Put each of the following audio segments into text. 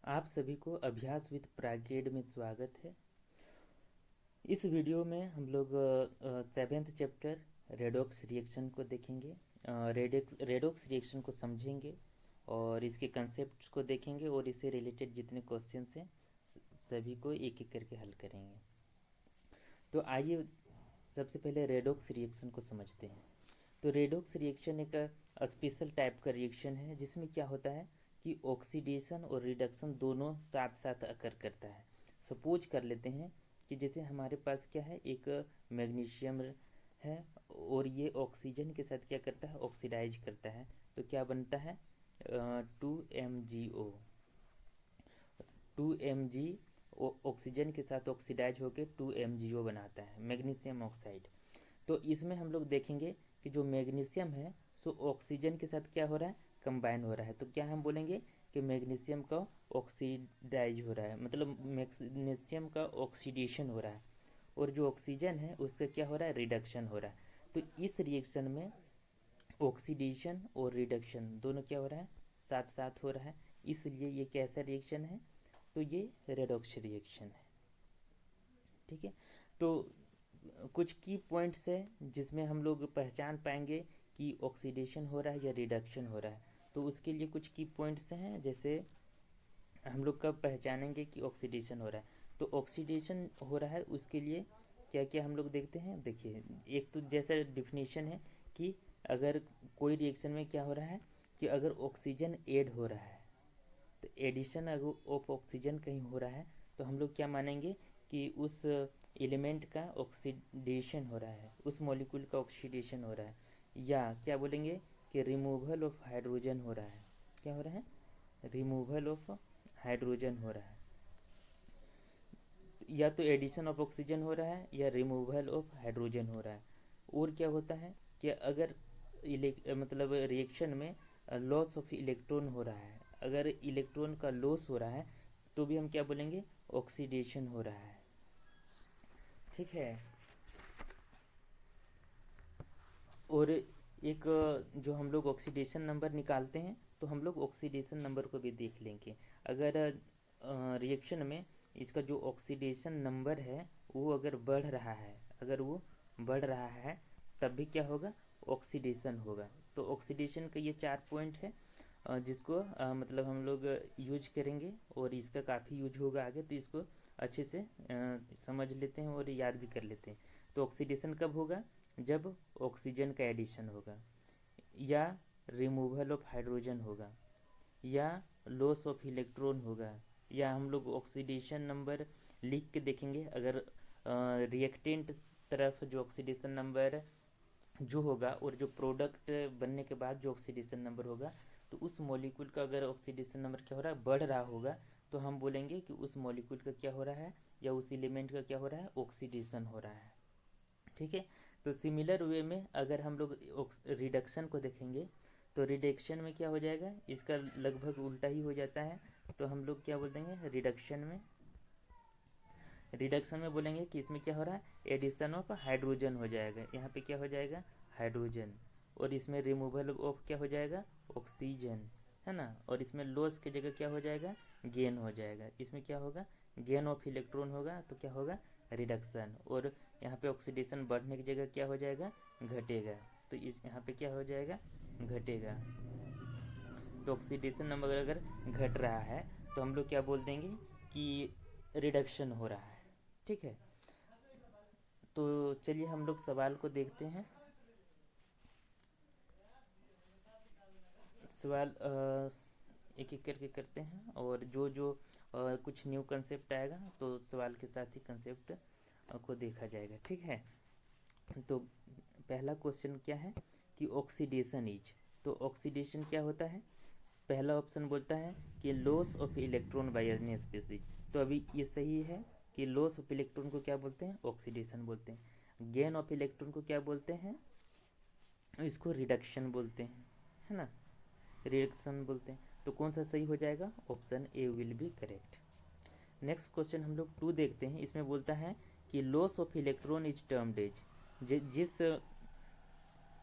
आप सभी को अभ्यास विद प्राग्रेड में स्वागत है। इस वीडियो में हम लोग 7th चैप्टर रेडॉक्स रिएक्शन को देखेंगे। रेडॉक्स रिएक्शन को समझेंगे और इसके कंसेप्ट्स को देखेंगे और इससे रिलेटेड जितने क्वेश्चंस हैं सभी को एक एक करके हल करेंगे। तो आइए सबसे पहले रेडॉक्स रिएक्शन को समझते हैं। तो रेडॉक्स रिएक्शन एक स्पेशल टाइप का रिएक्शन है जिसमें क्या होता है कि ऑक्सीडेशन और रिडक्शन दोनों साथ साथ अकर करता है। सपोज कर लेते हैं कि जैसे हमारे पास क्या है, एक मैग्नीशियम है और ये ऑक्सीजन के साथ क्या करता है, ऑक्सीडाइज करता है। तो क्या बनता है, 2MgO। 2Mg ऑक्सीजन के साथ ऑक्सीडाइज होकर 2MgO बनाता है, मैग्नीशियम ऑक्साइड। तो इसमें हम लोग देखेंगे कि जो मैग्नीशियम है सो ऑक्सीजन के साथ क्या हो रहा है, कंबाइन हो रहा है। तो क्या हम बोलेंगे कि मैग्नीशियम का ऑक्सीडाइज हो रहा है, मतलब मैग्नीशियम का ऑक्सीडेशन हो रहा है, और जो ऑक्सीजन है उसका क्या हो रहा है, रिडक्शन हो रहा है। तो इस रिएक्शन में ऑक्सीडेशन और रिडक्शन दोनों क्या हो रहा है, साथ साथ हो रहा है। इसलिए ये कैसा रिएक्शन है, तो ये रेडॉक्स रिएक्शन है। ठीक है। तो कुछ की पॉइंट्स है जिसमें हम लोग पहचान पाएंगे कि ऑक्सीडेशन हो रहा है या रिडक्शन हो रहा है। तो उसके लिए कुछ की पॉइंट्स हैं, जैसे हम लोग कब पहचानेंगे कि ऑक्सीडेशन हो रहा है। तो ऑक्सीडेशन हो रहा है उसके लिए क्या क्या हम लोग देखते हैं। देखिए, एक तो जैसा डिफिनीशन है कि अगर कोई रिएक्शन में क्या हो रहा है कि अगर ऑक्सीजन ऐड हो रहा है, तो एडिशन ऑफ ऑक्सीजन कहीं हो रहा है, तो हम लोग क्या मानेंगे कि उस एलिमेंट का ऑक्सीडेशन हो रहा है, उस मॉलिक्यूल का ऑक्सीडेशन हो रहा है। या क्या बोलेंगे कि रिमूवल ऑफ हाइड्रोजन हो रहा है। क्या हो रहा है, रिमूवल ऑफ हाइड्रोजन हो रहा है। या तो एडिशन ऑफ ऑक्सीजन हो रहा है या रिमूवल ऑफ हाइड्रोजन हो रहा है। और क्या होता है कि अगर मतलब रिएक्शन में लॉस ऑफ इलेक्ट्रॉन हो रहा है, अगर इलेक्ट्रॉन का लॉस हो रहा है तो भी हम क्या बोलेंगे, ऑक्सीडेशन हो रहा है। ठीक है। और एक जो हम लोग ऑक्सीडेशन नंबर निकालते हैं, तो हम लोग ऑक्सीडेशन नंबर को भी देख लेंगे। अगर रिएक्शन में इसका जो ऑक्सीडेशन नंबर है वो अगर बढ़ रहा है, अगर वो बढ़ रहा है तब भी क्या होगा, ऑक्सीडेशन होगा। तो ऑक्सीडेशन का ये 4 पॉइंट है जिसको मतलब हम लोग यूज करेंगे और इसका काफ़ी यूज होगा आगे, तो इसको अच्छे से समझ लेते हैं और याद भी कर लेते हैं। तो ऑक्सीडेशन कब होगा, जब ऑक्सीजन का एडिशन होगा, या रिमूवल ऑफ हाइड्रोजन होगा, या लॉस ऑफ इलेक्ट्रॉन होगा, या हम लोग ऑक्सीडेशन नंबर लिख के देखेंगे। अगर रिएक्टेंट तरफ जो ऑक्सीडेशन नंबर जो होगा और जो प्रोडक्ट बनने के बाद जो ऑक्सीडेशन नंबर होगा, तो उस मॉलिक्यूल का अगर ऑक्सीडेशन नंबर क्या हो रहा है, बढ़ रहा होगा, तो हम बोलेंगे कि उस मॉलिक्यूल का क्या हो रहा है, या उस एलिमेंट का क्या हो रहा है, ऑक्सीडेशन हो रहा है। ठीक है। तो सिमिलर वे में अगर हम लोग रिडक्शन को देखेंगे, तो रिडक्शन में क्या हो जाएगा, इसका लगभग उल्टा ही हो जाता है। तो हम लोग क्या बोल देंगे, रिडक्शन में बोलेंगे कि इसमें क्या हो रहा है, एडिशन ऑफ हाइड्रोजन हो जाएगा। यहाँ पे क्या हो जाएगा, हाइड्रोजन। और इसमें रिमूवल ऑफ क्या हो जाएगा, ऑक्सीजन, है ना। और इसमें लॉस की जगह क्या हो जाएगा, गेन हो जाएगा। इसमें क्या होगा, गेन ऑफ इलेक्ट्रॉन होगा, तो क्या होगा, रिडक्शन। और यहाँ पे ऑक्सीडेशन बढ़ने की जगह क्या हो जाएगा, घटेगा। तो इस यहाँ पे क्या हो जाएगा, घटेगा। तो ऑक्सीडेशन नंबर अगर घट रहा है तो हम लोग क्या बोल देंगे कि रिडक्शन हो रहा है। ठीक है। तो चलिए हम लोग सवाल को देखते हैं। सवाल एक एक करके करते हैं, और जो जो कुछ न्यू कंसेप्ट आएगा तो सवाल के साथ ही कंसेप्ट को देखा जाएगा। ठीक है। तो पहला क्वेश्चन क्या है कि ऑक्सीडेशन इज, तो ऑक्सीडेशन क्या होता है। पहला ऑप्शन बोलता है कि loss of electron by any species. तो अभी ये सही है कि लॉस ऑफ इलेक्ट्रॉन को क्या बोलते हैं, ऑक्सीडेशन बोलते हैं। गेन ऑफ इलेक्ट्रॉन को क्या बोलते हैं, इसको रिडक्शन बोलते हैं, है ना, रिडक्शन बोलते हैं। तो कौन सा सही हो जाएगा, option A will be correct. Next question हम लोग 2 देखते हैं। इसमें बोलता है कि loss of electron is termed as,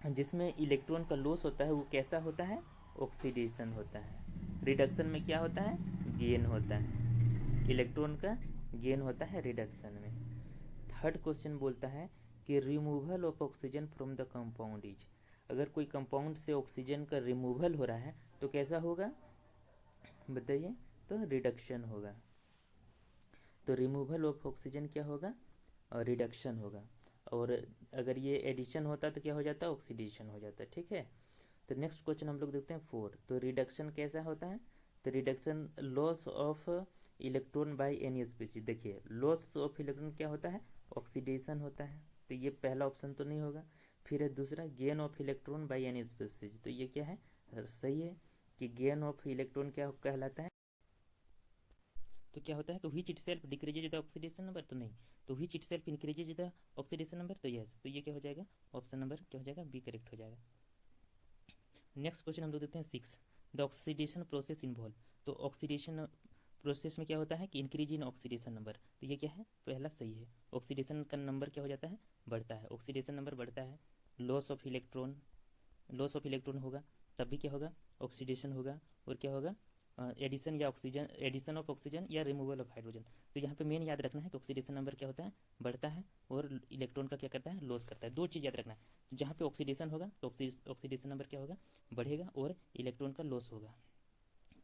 जिसमें इलेक्ट्रॉन का लॉस होता है वो कैसा होता है, ऑक्सीडेशन होता है। रिडक्शन में क्या होता है, गेन होता है, इलेक्ट्रॉन का गेन होता है रिडक्शन में। थर्ड क्वेश्चन बोलता है कि removal of oxygen from the compound is, अगर कोई कंपाउंड से ऑक्सीजन का रिमूवल हो रहा है तो कैसा होगा बताइए, तो रिडक्शन होगा। तो रिमूवल ऑफ ऑक्सीजन क्या होगा, रिडक्शन होगा। और अगर ये एडिशन होता तो क्या हो जाता, ऑक्सीडेशन हो जाता, ठीक है। तो नेक्स्ट क्वेश्चन हम लोग देखते हैं 4। तो रिडक्शन कैसा होता है, तो reduction loss of electron by any species. देखिए लॉस ऑफ इलेक्ट्रॉन क्या होता है, ऑक्सीडेशन होता है, तो ये पहला ऑप्शन तो नहीं होगा। फिर है दूसरा gain of electron by any species, तो ये क्या है, सही है कि गेन ऑफ इलेक्ट्रॉन क्या कहलाता है, तो क्या होता है कि which itself decreases the oxidation number, तो नहीं, तो which itself increases the oxidation number, तो यस, तो ये क्या हो जाएगा, ऑप्शन नंबर क्या हो जाएगा, बी करेक्ट हो जाएगा। नेक्स्ट क्वेश्चन हम लोग देखते हैं 6। द ऑक्सीडेशन प्रोसेस इन्वॉल्व, तो ऑक्सीडेशन प्रोसेस में क्या होता है कि इंक्रीज इन ऑक्सीडेशन नंबर, तो ये क्या है, पहला सही है, ऑक्सीडेशन का नंबर क्या हो जाता है, बढ़ता है, ऑक्सीडेशन नंबर बढ़ता है। Loss of electron, loss of electron होगा तब भी क्या होगा, ऑक्सीडेशन होगा। और क्या होगा, एडिशन या ऑक्सीजन, एडिशन ऑफ ऑक्सीजन या रिमूवल ऑफ हाइड्रोजन। तो यहाँ पे मेन याद रखना है कि ऑक्सीडेशन नंबर क्या होता है, बढ़ता है, और इलेक्ट्रॉन का क्या करता है, लॉस करता है। दो चीज़ याद रखना है, तो जहाँ पे ऑक्सीडेशन होगा तो ऑक्सीडेशन नंबर क्या होगा, बढ़ेगा, और इलेक्ट्रॉन का लॉस होगा,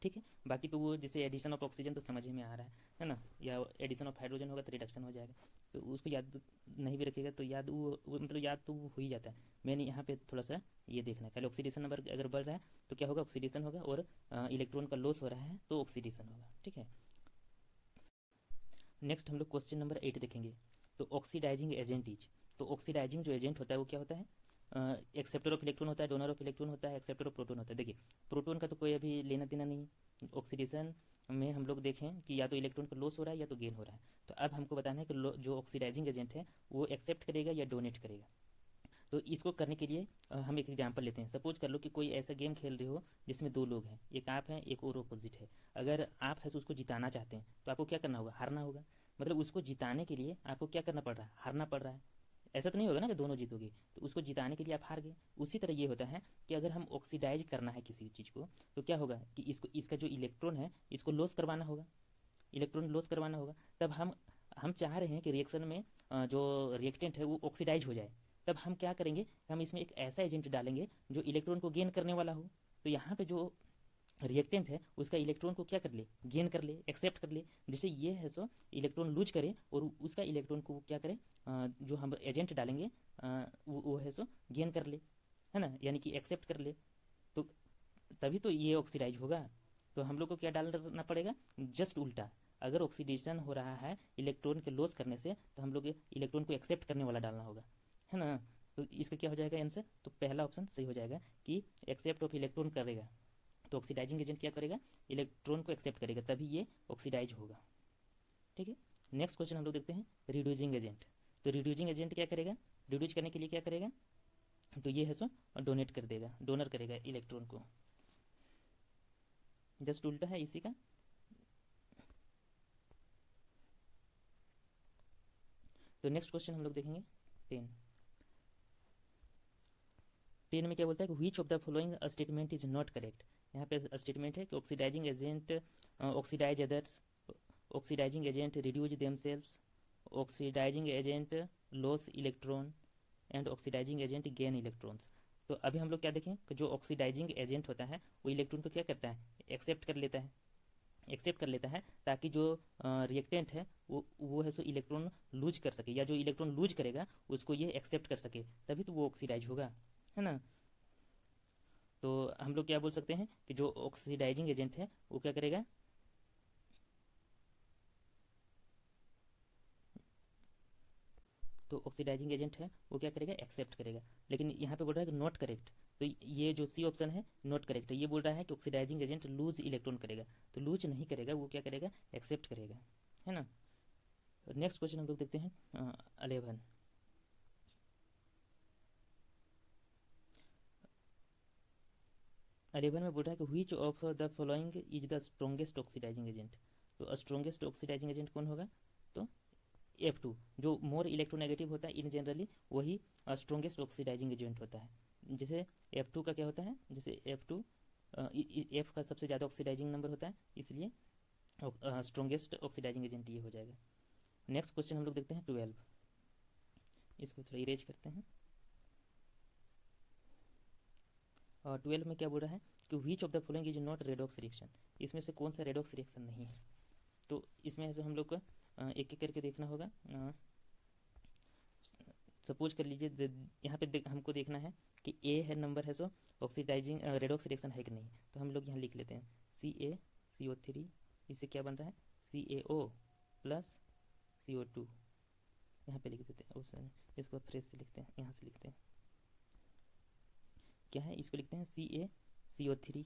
ठीक है। बाकी तो वो जैसे एडिशन ऑफ ऑक्सीजन तो समझ ही में आ रहा है ना, या एडिशन ऑफ हाइड्रोजन होगा तो रिडक्शन हो जाएगा, तो उसको याद नहीं भी रखिएगा तो याद वो मतलब याद तो वो हो ही जाता है। मैंने यहाँ पे थोड़ा सा ये देखना है, पहले ऑक्सीडेशन नंबर अगर बढ़ रहा है तो क्या होगा, ऑक्सीडेशन होगा, और इलेक्ट्रॉन का लॉस हो रहा है तो ऑक्सीडेशन होगा, ठीक है। नेक्स्ट हम लोग क्वेश्चन नंबर 8 देखेंगे। तो ऑक्सीडाइजिंग एजेंट इज, तो ऑक्सीडाइजिंग जो एजेंट होता है वो क्या होता है, एक्सेप्टर ऑफ इलेक्ट्रॉन होता है, डोनर ऑफ इलेक्ट्रॉन होता है, एक्सेप्टर ऑफ प्रोटॉन होता है। देखिए प्रोटॉन का तो कोई अभी लेना देना नहीं, ऑक्सीडेशन में हम लोग देखें कि या तो इलेक्ट्रॉन का लॉस हो रहा है या तो गेन हो रहा है। तो अब हमको बताना है कि जो ऑक्सीडाइजिंग एजेंट है वो एक्सेप्ट करेगा या डोनेट करेगा। तो इसको करने के लिए हम एक एग्जांपल लेते हैं। सपोज कर लो कि कोई ऐसा गेम खेल रहे हो जिसमें दो लोग हैं, एक आप हैं एक और अपोजिट है। अगर आप है तो उसको जिताना चाहते हैं तो आपको क्या करना होगा, हारना होगा। मतलब उसको जिताने के लिए आपको क्या करना पड़ रहा है, हारना पड़ रहा है। ऐसा तो नहीं होगा ना कि दोनों जीतोगे, तो उसको जिताने के लिए आप हार गए। उसी तरह ये होता है कि अगर हम ऑक्सीडाइज करना है किसी चीज़ को तो क्या होगा कि इसको, इसका जो इलेक्ट्रॉन है इसको लॉस करवाना होगा, इलेक्ट्रॉन लॉस करवाना होगा। तब हम चाह रहे हैं कि रिएक्शन में जो रिएक्टेंट है वो ऑक्सीडाइज हो जाए। तब हम क्या करेंगे, हम इसमें एक ऐसा एजेंट डालेंगे जो इलेक्ट्रॉन को गेन करने वाला हो। तो यहाँ पे जो रिएक्टेंट है उसका इलेक्ट्रॉन को क्या कर ले, गेन कर ले, एक्सेप्ट कर ले, जिससे ये है सो इलेक्ट्रॉन लूज करे और उसका इलेक्ट्रॉन को क्या करे, जो हम एजेंट डालेंगे वो है सो गेन कर ले, है ना, यानी कि एक्सेप्ट कर ले। तो तभी तो ये ऑक्सीडाइज होगा। तो हम लोग को क्या डालना पड़ेगा, जस्ट उल्टा। अगर ऑक्सीडेशन हो रहा है इलेक्ट्रॉन के लॉस करने से तो हम लोग इलेक्ट्रॉन को एक्सेप्ट करने वाला डालना होगा, है ना। तो इसका क्या हो जाएगा आंसर, तो पहला ऑप्शन सही हो जाएगा कि एक्सेप्ट ऑफ इलेक्ट्रॉन करेगा। तो ऑक्सीडाइजिंग एजेंट क्या करेगा, इलेक्ट्रॉन को एक्सेप्ट करेगा, तभी ये ऑक्सीडाइज होगा, ठीक है। नेक्स्ट क्वेश्चन हम लोग देखते हैं रिड्यूसिंग एजेंट। तो रिड्यूसिंग एजेंट क्या करेगा, रिड्यूज करने के लिए क्या करेगा, तो ये है सो डोनेट कर देगा, डोनर करेगा इलेक्ट्रॉन को, जस्ट उल्टा है इसी का। तो नेक्स्ट क्वेश्चन हम लोग देखेंगे 10। 10 में क्या बोलता है कि which of the following statement is not correct. यहाँ पे स्टेटमेंट है कि oxidising agent oxidise others, oxidising agent reduce themselves, oxidising agent loss electron, and oxidising agent gain electrons. तो अभी हम लोग क्या देखें कि जो ऑक्सीडाइजिंग एजेंट होता है वो इलेक्ट्रॉन को क्या करता है, एक्सेप्ट कर लेता है, एक्सेप्ट कर लेता है, ताकि जो रिएक्टेंट है वो है सो इलेक्ट्रॉन लूज कर सके, या जो इलेक्ट्रॉन लूज करेगा उसको ये एक्सेप्ट कर सके, तभी तो वो ऑक्सीडाइज होगा, है ना। तो हम लोग क्या बोल सकते हैं कि जो ऑक्सीडाइजिंग एजेंट है वो क्या करेगा, तो ऑक्सीडाइजिंग एजेंट है वो क्या करेगा, एक्सेप्ट करेगा। लेकिन यहाँ पे बोल रहा है कि नॉट करेक्ट, तो ये जो सी ऑप्शन है नॉट करेक्ट है। ये बोल रहा है कि ऑक्सीडाइजिंग एजेंट लूज इलेक्ट्रॉन करेगा, तो लूज नहीं करेगा, वो क्या करेगा, एक्सेप्ट करेगा, है ना। नेक्स्ट क्वेश्चन हम लोग देखते हैं 11। 11 में बोल रहा है कि which of the following is the strongest oxidising agent. तो स्ट्रॉन्गेस्ट ऑक्सीडाइजिंग एजेंट कौन होगा, तो F2, जो मोर इलेक्ट्रोनेगेटिव होता है इन जनरली वही स्ट्रॉन्गेस्ट ऑक्सीडाइजिंग एजेंट होता है। जैसे F2 का क्या होता है, जैसे F2 F का सबसे ज़्यादा ऑक्सीडाइजिंग नंबर होता है, इसलिए स्ट्रॉन्गेस्ट ऑक्सीडाइजिंग एजेंट ये हो जाएगा। नेक्स्ट क्वेश्चन हम लोग देखते हैं 12, इसको थोड़ा इरेज करते हैं। और 12 में क्या बोल रहा है कि विच of the following is not redox reaction, इसमें से कौन सा रेडॉक्स रिएक्शन नहीं है। तो इसमें से हम लोग को एक एक करके देखना होगा। सपोज कर लीजिए यहाँ पे हमको देखना है कि ए है नंबर है सो ऑक्सीडाइजिंग रेडॉक्स रिएक्शन है कि नहीं। तो हम लोग यहाँ लिख लेते हैं CaCO3, इससे क्या बन रहा है CaO प्लस CO2, यहाँ पे लिख देते हैं। इसको फ्रेश से लिखते हैं, यहाँ से लिखते हैं क्या है, इसको लिखते हैं CaCO3,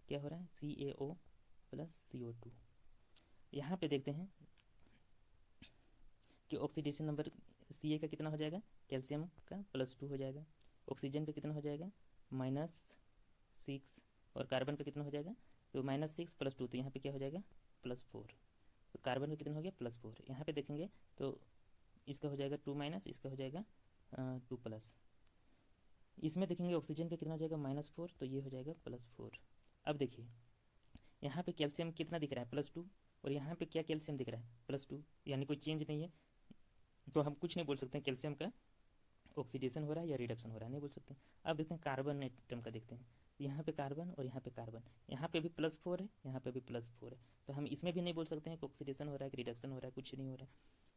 क्या हो रहा है CaO प्लस CO2। यहाँ पे देखते हैं कि ऑक्सीडेशन नंबर Ca का कितना हो जाएगा, कैल्शियम का +2 हो जाएगा, ऑक्सीजन का कितना हो जाएगा -6, और कार्बन का कितना हो जाएगा, तो -6 + 2, तो यहाँ पे क्या हो जाएगा +4। तो कार्बन का कितना हो गया +4। यहाँ पे देखेंगे तो इसका हो जाएगा 2 - इसका हो जाएगा 2+। इसमें देखेंगे ऑक्सीजन का कितना हो जाएगा -4, तो ये हो जाएगा +4। अब देखिए यहाँ पे कैल्शियम कितना दिख रहा है +2, और यहाँ पे क्या कैल्शियम दिख रहा है +2, यानी कोई चेंज नहीं है। तो हम कुछ नहीं बोल सकते हैं कैल्शियम का ऑक्सीडेशन हो रहा है या रिडक्शन हो रहा है, नहीं बोल सकते। अब देखते हैं कार्बन एटम का, देखते हैं यहाँ पे कार्बन और यहाँ पे कार्बन, यहाँ पे भी +4 है, यहाँ पे भी +4 है। तो हम इसमें भी नहीं बोल सकते हैं कि ऑक्सीडेशन हो रहा है कि रिडक्शन हो रहा है, कुछ नहीं हो रहा है।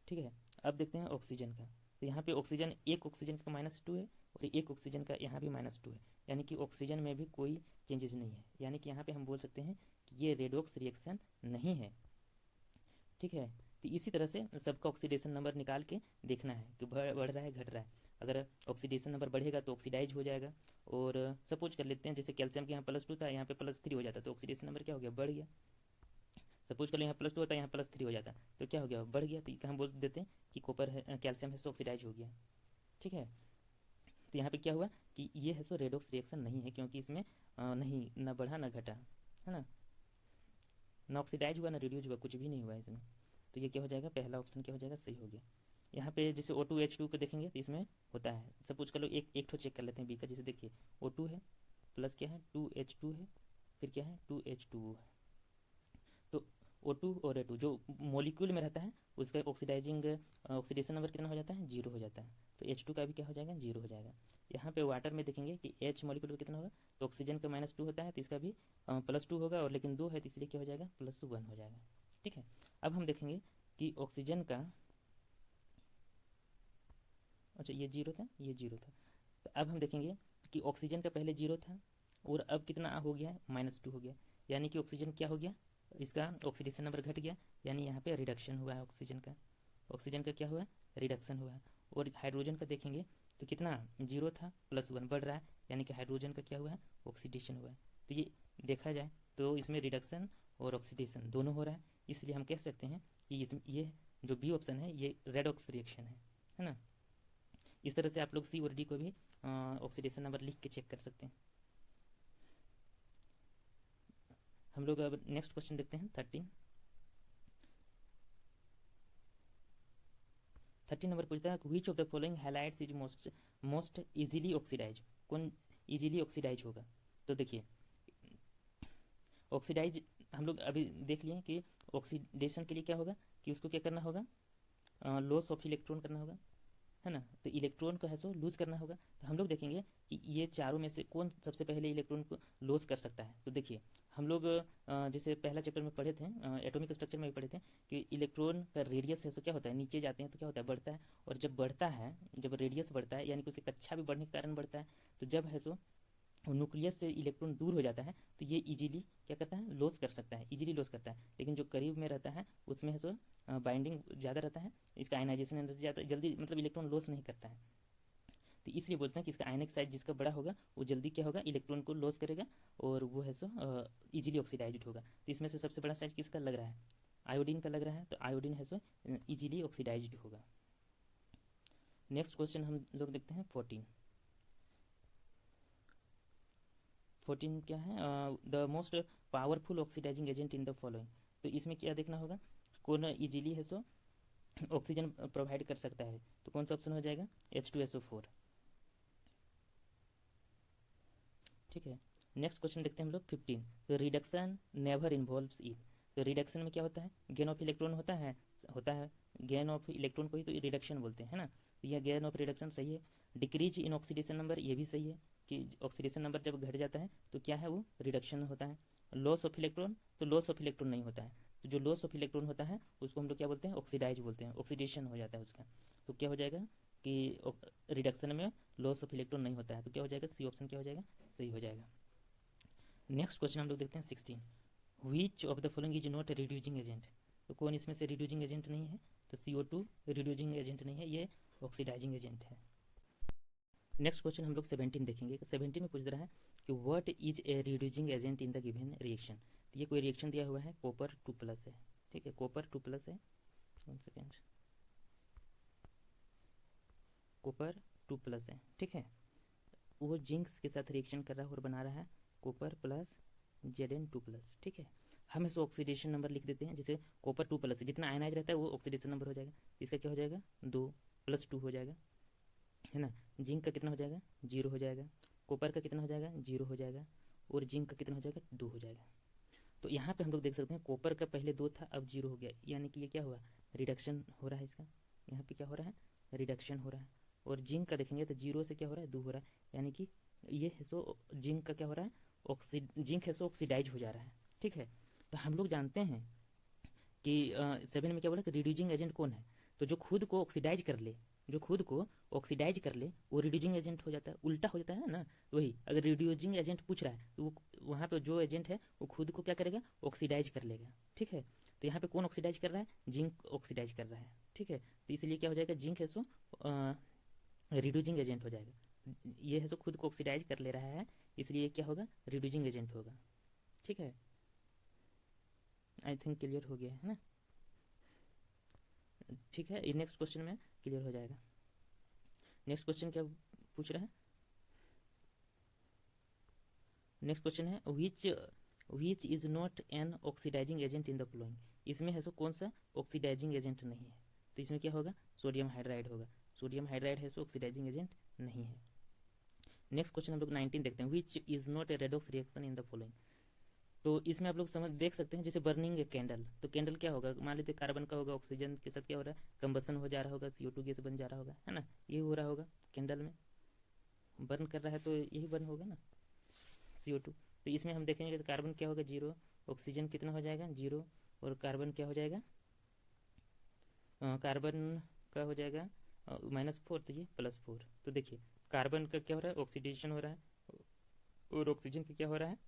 ठीक है, अब देखते हैं ऑक्सीजन का। तो यहाँ पे ऑक्सीजन, एक ऑक्सीजन का -2 है और एक ऑक्सीजन का यहाँ भी -2 है, यानी कि ऑक्सीजन में भी कोई चेंजेस नहीं है, यानी कि यहाँ पे हम बोल सकते हैं कि ये रेडॉक्स रिएक्शन नहीं है। ठीक है, तो इसी तरह से सबका ऑक्सीडेशन नंबर निकाल के देखना है कि बढ़ रहा है घट रहा है। अगर ऑक्सीडेशन नंबर बढ़ेगा तो ऑक्सीडाइज हो जाएगा, और सपोज कर लेते हैं जैसे कैल्शियम के यहाँ +2 था, यहाँ पे +3 हो जाता, तो ऑक्सीडेशन नंबर क्या हो गया, बढ़ गया। सपोज कर लो यहाँ +2 होता है, यहाँ +3 हो जाता, तो क्या हो गया, बढ़ गया। तो हम बोल देते हैं कि कॉपर है, कैल्शियम है सो ऑक्सीडाइज हो गया। ठीक है, तो यहाँ पे क्या हुआ कि ये है सो रेडॉक्स रिएक्शन नहीं है, क्योंकि इसमें नहीं ना बढ़ा ना घटा, है ना ऑक्सीडाइज हुआ ना रिड्यूज हुआ, कुछ भी नहीं हुआ इसमें। तो ये क्या हो जाएगा, पहला ऑप्शन क्या हो जाएगा, सही हो गया। यहाँ पे जैसे O2H2 को देखेंगे तो इसमें होता है, सपोज कर लो एक ठो चेक कर लेते हैं बी का। जैसे देखिए O2 है प्लस क्या है 2H2 है, फिर क्या है 2H2O है। तो O2 और A2 जो मोलिक्यूल में रहता है उसका ऑक्सीडेशन नंबर कितना हो जाता है, 0 हो जाता है। तो H2 का भी क्या हो जाएगा, 0 हो जाएगा। यहाँ पे वाटर में देखेंगे कि H मॉलिक्यूल का कितना होगा, तो ऑक्सीजन का -2 होता है, तो इसका भी +2 होगा, और लेकिन 2 है तो इसलिए क्या हो जाएगा +1 हो जाएगा। ठीक है, अब हम देखेंगे कि ऑक्सीजन का, अच्छा ये 0 था, ये 0 था। तो अब हम देखेंगे कि ऑक्सीजन का पहले 0 था और अब कितना हो गया है, -2 हो गया, यानी कि ऑक्सीजन क्या हो गया, इसका ऑक्सीडेशन नंबर घट गया, यानी यहाँ पे रिडक्शन हुआ है ऑक्सीजन का। ऑक्सीजन का क्या हुआ है, रिडक्शन हुआ है। और हाइड्रोजन का देखेंगे तो कितना 0 था, +1 बढ़ रहा है, यानी कि हाइड्रोजन का क्या हुआ है, ऑक्सीडेशन हुआ है। तो ये देखा जाए तो इसमें रिडक्शन और ऑक्सीडेशन दोनों हो रहा है, इसलिए हम कह सकते हैं कि ये जो बी ऑप्शन है ये रेडॉक्स रिएक्शन है ना। इस तरह से आप लोग सी और डी को भी ऑक्सीडेशन नंबर लिख के चेक कर सकते हैं। हम लोग अब नेक्स्ट क्वेश्चन देखते हैं 13 नंबर पूछता है which of the following halides is most easily oxidise, कौन इजीली ऑक्सीडाइज होगा। तो देखिए ऑक्सीडाइज हम लोग अभी देख लिए कि ऑक्सीडेशन के लिए क्या होगा कि उसको क्या करना होगा, लॉस ऑफ इलेक्ट्रॉन करना होगा, है ना। तो इलेक्ट्रॉन को है सो लूज करना होगा। तो हम लोग देखेंगे कि ये चारों में से कौन सबसे पहले इलेक्ट्रॉन को लॉस कर सकता है। तो देखिए हम लोग जैसे पहला चैप्टर में पढ़े थे, एटॉमिक स्ट्रक्चर में भी पढ़े थे कि इलेक्ट्रॉन का रेडियस है सो क्या होता है, नीचे जाते हैं तो क्या होता है, बढ़ता है। और जब बढ़ता है, जब रेडियस बढ़ता है यानी कि उसकी कक्षा भी बढ़ने के कारण बढ़ता है, तो जब है सो न्यूक्लियस से इलेक्ट्रॉन दूर हो जाता है तो ये इजीली क्या करता है, लॉस कर सकता है, इजीली लॉस करता है। लेकिन जो करीब में रहता है उसमें है सो बाइंडिंग ज़्यादा रहता है, इसका आयनाइजेशन एनर्जी ज़्यादा, जल्दी मतलब इलेक्ट्रॉन लॉस नहीं करता है। तो इसलिए बोलते हैं कि इसका आयनिक साइज जिसका बड़ा होगा वो जल्दी क्या होगा, इलेक्ट्रॉन को लॉस करेगा और वो है सो इजीली ऑक्सीडाइज होगा। तो इसमें से सबसे बड़ा साइज किसका लग रहा है, आयोडीन का लग रहा है। तो आयोडीन है सो इजीली ऑक्सीडाइज होगा। नेक्स्ट क्वेश्चन हम लोग देखते हैं 14 क्या है, the most powerful oxidising agent in the following. तो इसमें क्या देखना होगा, कौन इजीली है सो ऑक्सीजन प्रोवाइड कर सकता है। तो कौन सा ऑप्शन हो जाएगा, H2SO4। ठीक है, नेक्स्ट क्वेश्चन देखते हैं हम लोग 15, तो रिडक्शन नेवर इन्वॉल्व्स इन। तो रिडक्शन में क्या होता है, गेन ऑफ इलेक्ट्रॉन होता है गेन ऑफ इलेक्ट्रॉन को ही तो रिडक्शन बोलते हैं ना। तो यह गेन ऑफ रिडक्शन सही है। डिक्रीज इन ऑक्सीडेशन नंबर, ये भी सही है कि ऑक्सीडेशन नंबर जब घट जाता है तो क्या है, वो रिडक्शन होता है। लॉस ऑफ इलेक्ट्रॉन, तो लॉस ऑफ इलेक्ट्रॉन नहीं होता है। तो जो लॉस ऑफ इलेक्ट्रॉन होता है उसको हम लोग क्या बोलते हैं, ऑक्सीडाइज बोलते हैं, ऑक्सीडेशन हो जाता है उसका। तो क्या हो जाएगा कि रिडक्शन में लॉस ऑफ इलेक्ट्रॉन नहीं होता है, तो क्या हो जाएगा, सी ऑप्शन क्या हो जाएगा, सही हो जाएगा। नेक्स्ट क्वेश्चन हम लोग देखते हैं 16। Which of the following is not a reducing agent. तो कौन इसमें से रिड्यूसिंग एजेंट नहीं है, तो CO2 रिड्यूसिंग एजेंट नहीं है, ये ऑक्सीडाइजिंग एजेंट है। नेक्स्ट क्वेश्चन हम लोग 17 देखेंगे। 17 में पूछ रहा है कि what is a reducing agent in the given reaction. तो ये कोई रिएक्शन दिया हुआ है, कॉपर 2+ है, ठीक है, कॉपर 2+ है, 1 सेकेंड, कॉपर 2+ है, ठीक है। वो जिंक के साथ रिएक्शन कर रहा है और बना रहा है कॉपर प्लस Zn2+, ठीक है। हम इसको ऑक्सीडेशन नंबर लिख देते हैं, जैसे कॉपर 2+ है, जितना आयनाइज रहता है वो ऑक्सीडेशन नंबर हो जाएगा, इसका क्या हो जाएगा, 2+2 हो जाएगा, है ना। जिंक का कितना हो जाएगा, 0 हो जाएगा, कॉपर का कितना हो जाएगा, 0 हो जाएगा, और जिंक का कितना हो जाएगा, 2 हो जाएगा। तो यहाँ पे हम लोग देख सकते हैं कॉपर का पहले 2 था, अब 0 हो गया, यानी कि ये क्या हुआ, रिडक्शन हो रहा है इसका। यहाँ पे क्या हो रहा है, रिडक्शन हो रहा है। और जिंक का देखेंगे तो 0 से क्या हो रहा है, 2 हो रहा है, यानी कि ये है सो जिंक का क्या हो रहा है, जिंक है सो ऑक्सीडाइज हो जा रहा है, ठीक है। तो हम लोग जानते हैं कि 7 में क्या बोला कि रिड्यूसिंग एजेंट कौन है, तो जो खुद को ऑक्सीडाइज कर ले, जो खुद को ऑक्सीडाइज कर ले वो रिड्यूसिंग एजेंट हो जाता है, उल्टा हो जाता है ना। वही अगर रिड्यूसिंग एजेंट पूछ रहा है तो वो वहाँ पे जो एजेंट है वो खुद को क्या करेगा, ऑक्सीडाइज कर लेगा, ठीक है। तो यहाँ पे कौन ऑक्सीडाइज कर रहा है, जिंक ऑक्सीडाइज कर रहा है, ठीक है। तो इसलिए क्या हो जाएगा, जिंक है सो रिड्यूसिंग एजेंट हो जाएगा। ये है सो खुद को ऑक्सीडाइज कर ले रहा है, इसलिए क्या होगा, रिड्यूसिंग एजेंट होगा, ठीक है। आई थिंक क्लियर हो गया है ना, ठीक है। ये नेक्स्ट क्वेश्चन में क्लियर हो जाएगा। नेक्स्ट क्वेश्चन क्या पूछ रहा है, नेक्स्ट क्वेश्चन है which is not an oxidising agent in the following. इसमें है सो कौन सा ऑक्सीडाइजिंग एजेंट नहीं है, तो इसमें क्या होगा, सोडियम हाइड्राइड होगा। सोडियम हाइड्राइड है सो ऑक्सीडाइजिंग एजेंट नहीं है। नेक्स्ट क्वेश्चन हम लोग 19 देखते हैं। विच is not a redox reaction in the following. तो इसमें आप लोग समझ देख सकते हैं, जैसे बर्निंग ए कैंडल, तो कैंडल क्या होगा, मान लीजिए कार्बन का होगा, ऑक्सीजन के साथ क्या हो रहा है, कंबसन हो जा रहा होगा, CO2 गैस बन जा रहा होगा, है ना, ये हो रहा होगा कैंडल में, बर्न कर रहा है तो यही बर्न होगा ना, CO2। तो इसमें हम देखेंगे तो कार्बन क्या होगा, 0, ऑक्सीजन कितना हो जाएगा, 0, और कार्बन क्या हो जाएगा, कार्बन का हो जाएगा -4, तो ये +4। तो देखिए कार्बन का क्या हो रहा है, ऑक्सीडेशन हो रहा है, और ऑक्सीजन का क्या हो रहा है,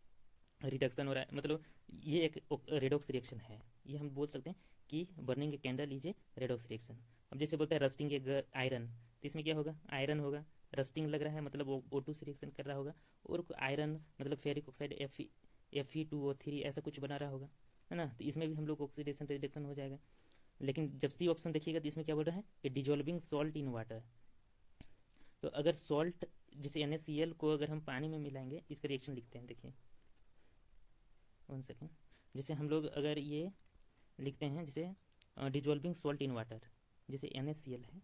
रिडक्शन हो रहा है। मतलब ये एक रेडॉक्स रिएक्शन है, ये हम बोल सकते हैं कि burning a candle is a redox reaction. अब जैसे बोलते हैं रस्टिंग ए आयरन, तो इसमें क्या होगा, आयरन होगा, रस्टिंग लग रहा है मतलब वो O2 से रिएक्शन कर रहा होगा, और आयरन मतलब फेरिक ऑक्साइड Fe2O3 ऐसा कुछ बना रहा होगा, है ना। तो इसमें भी हम लोग ऑक्सीडेशन रिडक्शन हो जाएगा। लेकिन जब सी ऑप्शन देखिएगा तो इसमें क्या बोल रहा है कि डिजोल्विंग सॉल्ट इन वाटर। तो अगर सॉल्ट जैसे NaCl को अगर हम पानी में मिलाएंगे, इसका रिएक्शन लिखते हैं, देखिए 1 सेकेंड। जैसे हम लोग अगर ये लिखते हैं, जैसे डिजोल्विंग सॉल्ट इन वाटर, जैसे NaCl है,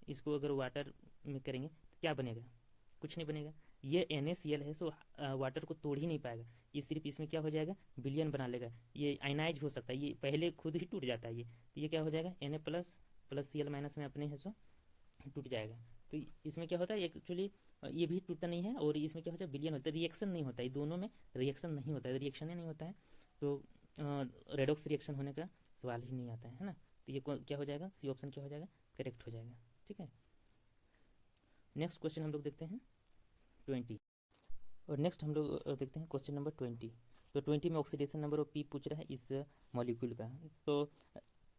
इसको अगर वाटर में करेंगे तो क्या बनेगा, कुछ नहीं बनेगा। ये NaCl है सो वाटर को तोड़ ही नहीं पाएगा, ये सिर्फ इसमें क्या हो जाएगा, विलियन बना लेगा, ये आयनाइज हो सकता है, ये पहले खुद ही टूट जाता है, ये क्या हो जाएगा, Na++Cl- में अपने है सो टूट जाएगा। तो इसमें क्या होता है एक्चुअली, ये भी टूटता नहीं है, और इसमें क्या होता है, विलियन होता है, रिएक्शन नहीं होता है, दोनों में रिएक्शन नहीं होता है, रिएक्शन ही नहीं होता है, तो रेडॉक्स रिएक्शन होने का सवाल ही नहीं आता है ना। तो ये क्या हो जाएगा, सी ऑप्शन क्या हो जाएगा, करेक्ट हो जाएगा, ठीक है। नेक्स्ट क्वेश्चन हम लोग देखते हैं 20। और नेक्स्ट हम लोग देखते हैं क्वेश्चन नंबर 20। तो 20 में ऑक्सीडेशन नंबर ऑफ P पूछ रहा है इस मॉलिक्यूल का। तो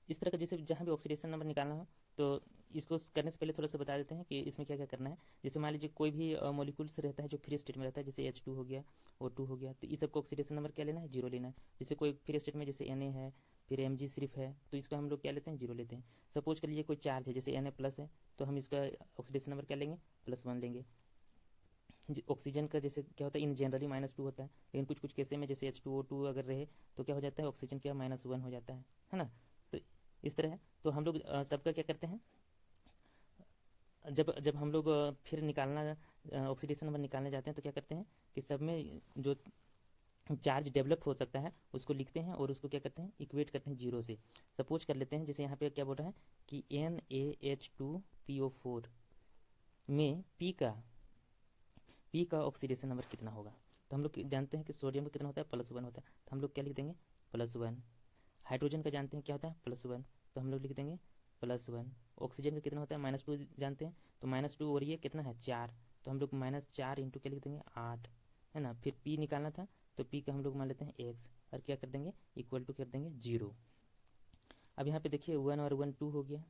इस तरह का जैसे जहाँ भी ऑक्सीडेशन नंबर निकालना हो तो इसको करने से पहले थोड़ा सा बता देते हैं कि इसमें क्या क्या करना है। जैसे मान लीजिए कोई भी मॉलिक्यूल्स रहता है जो फ्री स्टेट में रहता है, जैसे H2 हो गया, O2 हो गया, तो इस सबको ऑक्सीडेशन नंबर क्या लेना है, 0 लेना है। जैसे कोई फ्री स्टेट में जैसे Na है, फिर Mg सिर्फ है, तो इसका हम लोग क्या लेते हैं, 0 लेते हैं। सपोज कर लीजिए कोई चार्ज है जैसे Na+ है, तो हम इसका ऑक्सीडेशन नंबर क्या लेंगे, +1 लेंगे। ऑक्सीजन का जैसे क्या होता है, इन जनरली -2 होता है, लेकिन कुछ कुछ केसे में जैसे H2O2 अगर रहे तो क्या हो जाता है, ऑक्सीजन क्या -1 हो जाता है ना। तो इस तरह है। तो हम लोग सबका क्या करते हैं, जब जब हम लोग फिर निकालना ऑक्सीडेशन नंबर निकालने जाते हैं तो क्या करते हैं कि सब में जो चार्ज डेवलप हो सकता है उसको लिखते हैं और उसको क्या करते हैं, इक्वेट करते हैं जीरो से। सपोज कर लेते हैं जैसे यहाँ पे क्या बोल रहा है कि NaH2PO4 में P का ऑक्सीडेशन नंबर कितना होगा। तो हम लोग जानते हैं कि सोडियम का कितना होता है, +1 होता है, तो हम लोग क्या लिख देंगे, +1। हाइड्रोजन का जानते हैं क्या होता है, +1, तो हम लोग लिख देंगे +1। ऑक्सीजन का कितना होता है, -2 जानते हैं, तो -2 और ये कितना है 4, तो हम लोग -4 इंटू क्या लिख देंगे 8, है ना। फिर P निकालना था, तो P का हम लोग मान लेते हैं x, और क्या कर देंगे इक्वल टू कर देंगे 0। अब यहाँ पे देखिए 1 और 1 2 हो गया,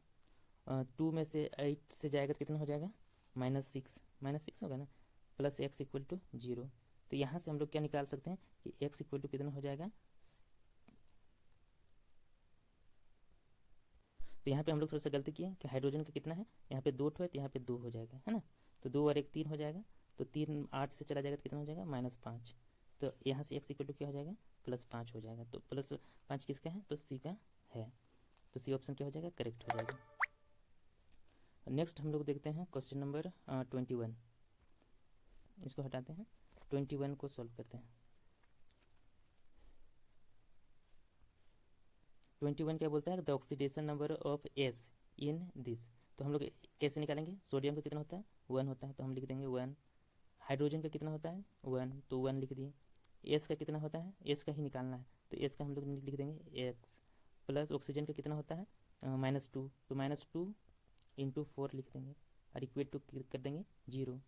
2 में से 8 से जाएगा तो कितना हो जाएगा, -6 होगा ना, प्लस x इक्वल टू 0। तो यहाँ से हम लोग क्या निकाल सकते हैं कि x इक्वल टू कितना हो जाएगा, तो यहाँ पे हम लोग थोड़ा सा गलती किए कि हाइड्रोजन का कितना है, यहाँ पे 2 है तो यहाँ पे 2 हो जाएगा, है ना। तो 2 और 1 3 हो जाएगा, तो 3 8 से चला जाएगा तो कितना हो जाएगा -5। तो यहाँ से x इक्वल टू क्या हो जाएगा, +5 हो जाएगा। तो +5 किसका है, तो C का है, तो C ऑप्शन क्या हो जाएगा, करेक्ट हो जाएगा। नेक्स्ट हम लोग देखते हैं क्वेश्चन नंबर 21, इसको हटाते हैं, 21 को सॉल्व करते हैं। 21 क्या बोलता है, the oxidation number of S in this. तो हम लोग कैसे निकालेंगे, सोडियम का कितना होता है 1 होता है, तो हम लिख देंगे 1। हाइड्रोजन का कितना होता है 1, तो 1 लिख दिए। एस का कितना होता है, एस का ही निकालना है, तो एस का हम लोग लिख देंगे x। प्लस ऑक्सीजन का कितना होता है -2, तो -2 इंटू 4 लिख देंगे, और इक्वेट टू कर देंगे 0।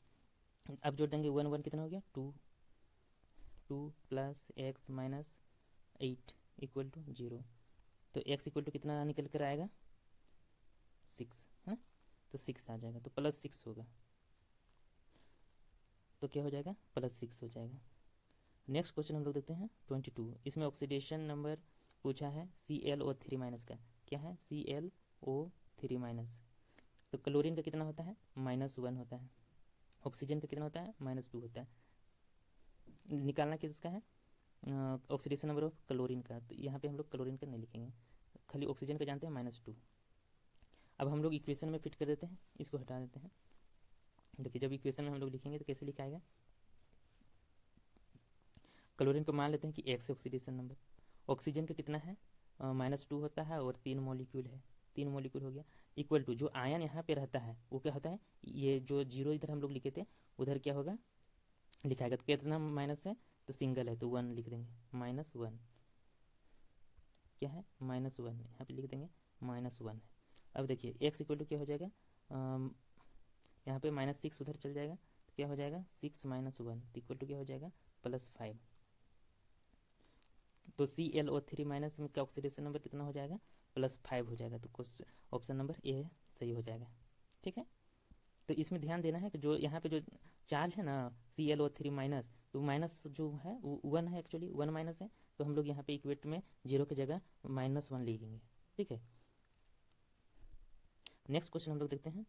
अब जोड़ देंगे 1 1 कितना हो गया 2, 2 प्लस x -8 इक्वल टू 0। तो x इक्वल टू कितना निकल कर आएगा 6, है, तो 6 आ जाएगा, तो +6 होगा, तो क्या हो जाएगा +6 हो जाएगा। नेक्स्ट क्वेश्चन हम लोग देखते हैं 22, इसमें ऑक्सीडेशन नंबर पूछा है ClO3- का, क्या है ClO3-। तो क्लोरीन का कितना होता है -1 होता है, ऑक्सीजन का कितना होता है -2 होता है। निकालना किसका है, ऑक्सीडेशन नंबर ऑफ क्लोरीन का, तो यहाँ पे हम लोग क्लोरीन का नहीं लिखेंगे, खाली ऑक्सीजन का जानते हैं -2। अब हम लोग इक्वेशन में फिट कर देते हैं, इसको हटा देते हैं। देखिए जब इक्वेशन में हम लोग लिखेंगे तो कैसे लिखा आएगा, क्लोरीन को मान लेते हैं कि x ऑक्सीडेशन नंबर, ऑक्सीजन का कितना है -2 होता है, और 3 मॉलिक्यूल है, 3 मॉलिक्यूल हो गया, इक्वल टू जो आयन यहाँ पे रहता है वो क्या होता है, ये जो 0 इधर हम लोग लिखे थे उधर क्या होगा लिखाएगा, तो कितना माइनस है, तो सिंगल है तो 1 लिख देंगे, -1 क्या है -1, यहाँ पे लिख देंगे -1 है। अब देखिए x इक्वल टू क्या हो जाएगा, यहाँ पे -6 उधर चल जाएगा, तो क्या हो जाएगा 6 -1 इक्वल टू क्या हो जाएगा +5। तो ClO3- का ऑक्सीडेशन नंबर कितना हो जाएगा +5 हो जाएगा, तो ऑप्शन नंबर ए सही हो जाएगा। ठीक है, तो इसमें ध्यान देना है कि जो यहाँ पे जो चार्ज है ना ClO3-, तो माइनस जो है वो 1 है, एक्चुअली 1 माइनस है, तो हम लोग यहाँ पे इक्वेट में 0 की जगह -1 लिखेंगे। ठीक है, नेक्स्ट क्वेश्चन हम लोग देखते हैं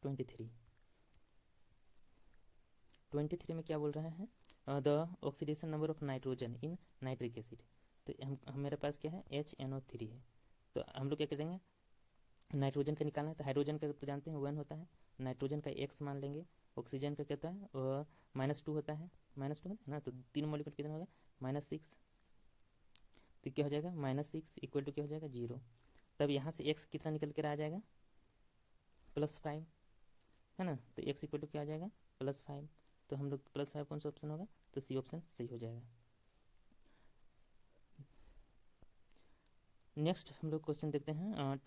23 में क्या बोल रहा है, the oxidation number of nitrogen in nitric acid. तो हम मेरे पास क्या है HNO3 है, तो हम लोग क्या करेंगे, नाइट्रोजन का निकालना है, तो हाइड्रोजन का तो जानते हैं 1 होता है, नाइट्रोजन का x मान लेंगे, ऑक्सीजन का कहता है -2 होता है, -2 है ना, तो 3 मॉलिक्यूल कितना होगा -6, तो क्या हो जाएगा -6 इक्वल टू क्या हो जाएगा 0। तब यहाँ से x कितना निकल कर आ जाएगा +5, है ना, तो x इक्वल टू क्या आ जाएगा +5, तो हम लोग +5 कौन सा ऑप्शन होगा, तो सी ऑप्शन सही हो जाएगा। नेक्स्ट हम लोग क्वेश्चन देखते हैं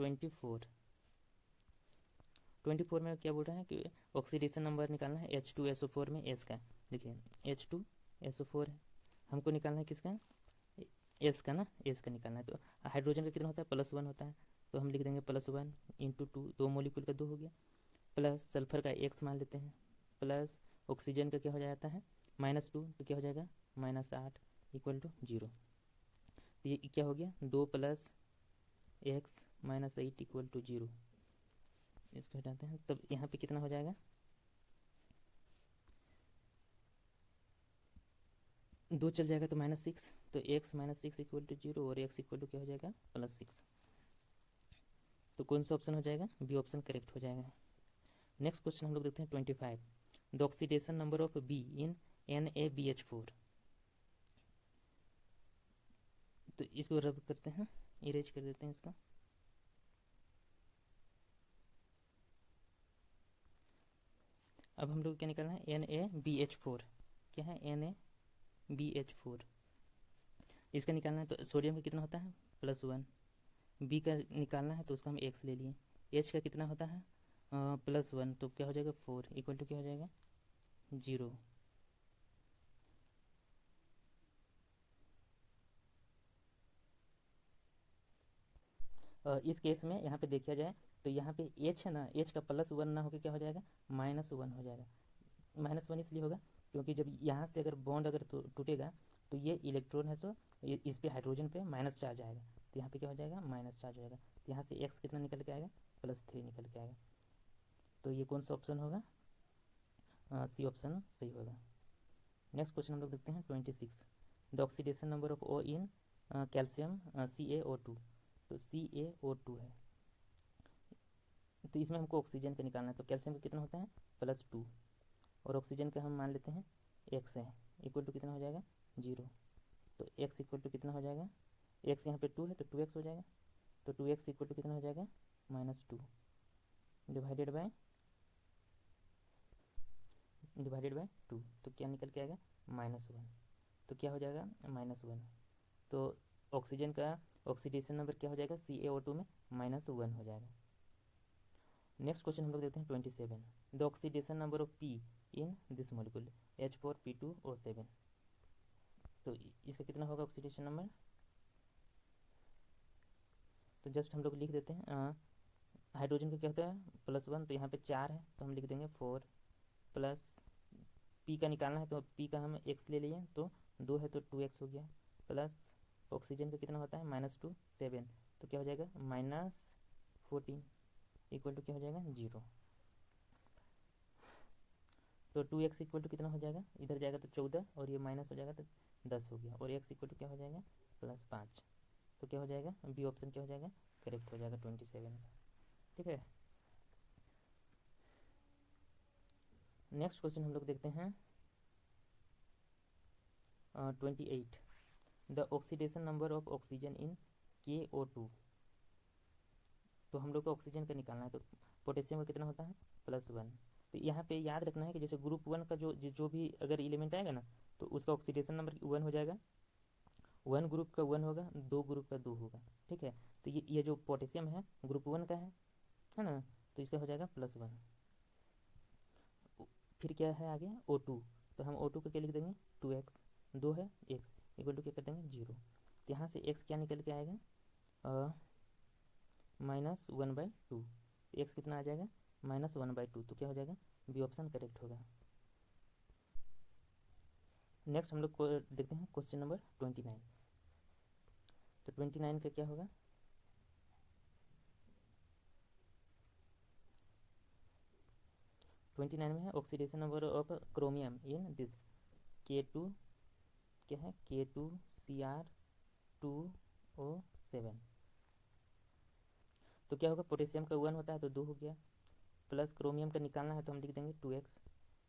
24 में क्या बोल रहा है कि ऑक्सीडेशन नंबर निकालना है H2SO4 में S का। देखिए H2SO4 है, हमको निकालना है किसका, S का ना, S का निकालना है। तो हाइड्रोजन का कितना होता है +1 होता है, तो हम लिख देंगे +1 इंटू 2, 2 मॉलिक्यूल का 2 हो गया, प्लस सल्फर का x मान लेते हैं, प्लस ऑक्सीजन का क्या हो जाता है -2, तो क्या हो जाएगा -8 इक्वल टू 0। तो ये क्या हो गया 2 + x -8 इक्वल टू 0, इसको हटाते हैं, तब यहाँ पे कितना हो जाएगा 2 चल जाएगा तो -6, तो x -6 इक्वल टू 0, और x इक्वल टू क्या हो जाएगा +6। तो कौन सा ऑप्शन हो जाएगा, बी ऑप्शन करेक्ट हो जाएगा। नेक्स्ट क्वेश्चन हम लोग देखते हैं 25, the oxidation number of B in NaBH4। तो इसको रब करते हैं, इरेज कर देते हैं इसको। अब हम लोग क्या निकालना है, NaBH4। क्या है, NaBH4, इसका निकालना है। तो सोडियम का कितना होता है, +1। बी का निकालना है तो उसका हम x ले लिए। H का कितना होता है, +1, तो क्या हो जाएगा 4 इक्वल टू क्या हो जाएगा 0। इस केस में यहाँ पे देखा जाए तो यहाँ पे H है ना, H का +1 ना होकर क्या हो जाएगा, -1 हो जाएगा। -1 इसलिए होगा क्योंकि जब यहाँ से अगर बॉन्ड अगर टूटेगा तो ये इलेक्ट्रॉन है तो इस पे हाइड्रोजन पे माइनस चार्ज आएगा, तो यहाँ पे क्या हो जाएगा, माइनस चार्ज हो जाएगा। तो यहाँ से x कितना निकल के आएगा, +3 निकल के आएगा। तो ये कौन सा ऑप्शन होगा, सी ऑप्शन सही होगा। नेक्स्ट क्वेश्चन हम लोग देखते हैं 26। The oxidation number of O in calcium CaO2। तो CaO2 है, तो इसमें हमको ऑक्सीजन का निकालना है। तो कैल्शियम का कितना होता है, +2, और ऑक्सीजन का हम मान लेते हैं x है, इक्वल टू कितना हो जाएगा 0। तो x इक्वल टू कितना हो जाएगा, x यहाँ पे 2 है तो 2x हो जाएगा। तो 2x इक्वल टू कितना हो जाएगा, -2 डिवाइडेड बाय 2। तो क्या निकल के आएगा, -1। तो क्या हो जाएगा, -1। तो ऑक्सीजन का ऑक्सीडेशन नंबर क्या हो जाएगा, CaO2 में -1 हो जाएगा। नेक्स्ट क्वेश्चन हम लोग देखते हैं 27। The oxidation number of P in this molecule H4P2O7। तो इसका कितना होगा ऑक्सीडेशन नंबर, तो जस्ट हम लोग लिख देते हैं। हाइड्रोजन का क्या होता है, +1, तो यहाँ पे 4 है तो हम लिख देंगे 4 प्लस P का निकालना है तो P का हम x ले लिए, तो 2 है तो 2x हो गया, प्लस ऑक्सीजन का कितना होता है, -2 7, तो क्या हो जाएगा -14 इक्वल टू क्या हो जाएगा 0। तो 2x इक्वल टू कितना हो जाएगा, इधर जाएगा तो 14 और ये माइनस हो जाएगा तो 10 हो गया, और x इक्वल टू क्या हो जाएगा, +5। तो क्या हो जाएगा, बी ऑप्शन क्या हो जाएगा, करेक्ट हो जाएगा 27। ठीक है। नेक्स्ट क्वेश्चन हम लोग देखते हैं 28। The oxidation number of oxygen in KO2। तो हम लोग को ऑक्सीजन का निकालना है, तो पोटेशियम का कितना होता है, +1। तो यहाँ पे याद रखना है कि जैसे ग्रुप 1 का जो भी अगर एलिमेंट आएगा ना तो उसका ऑक्सीडेशन नंबर 1 हो जाएगा। 1 ग्रुप का 1 होगा, 2 ग्रुप का 2 होगा। ठीक है, तो ये जो पोटेशियम है ग्रुप 1 का है ना, तो इसका हो जाएगा +1। फिर क्या है आगे, O2, तो हम O2 को क्या लिख देंगे, 2x, 2 है x इक्वल टू क्या कर देंगे 0। तो यहाँ से x क्या निकल के आएगा, -1/2। x कितना आ जाएगा, -1/2, तो क्या हो जाएगा, बी ऑप्शन करेक्ट होगा। नेक्स्ट हम लोग को देखते हैं क्वेश्चन नंबर 29। तो 29 का क्या होगा, ट्वेंटी नाइन में है oxidation number of chromium in this K2, क्या है K2Cr2O7। तो क्या होगा, पोटेशियम का 1 होता है तो 2 हो गया, प्लस क्रोमियम का निकालना है तो हम लिख देंगे 2x,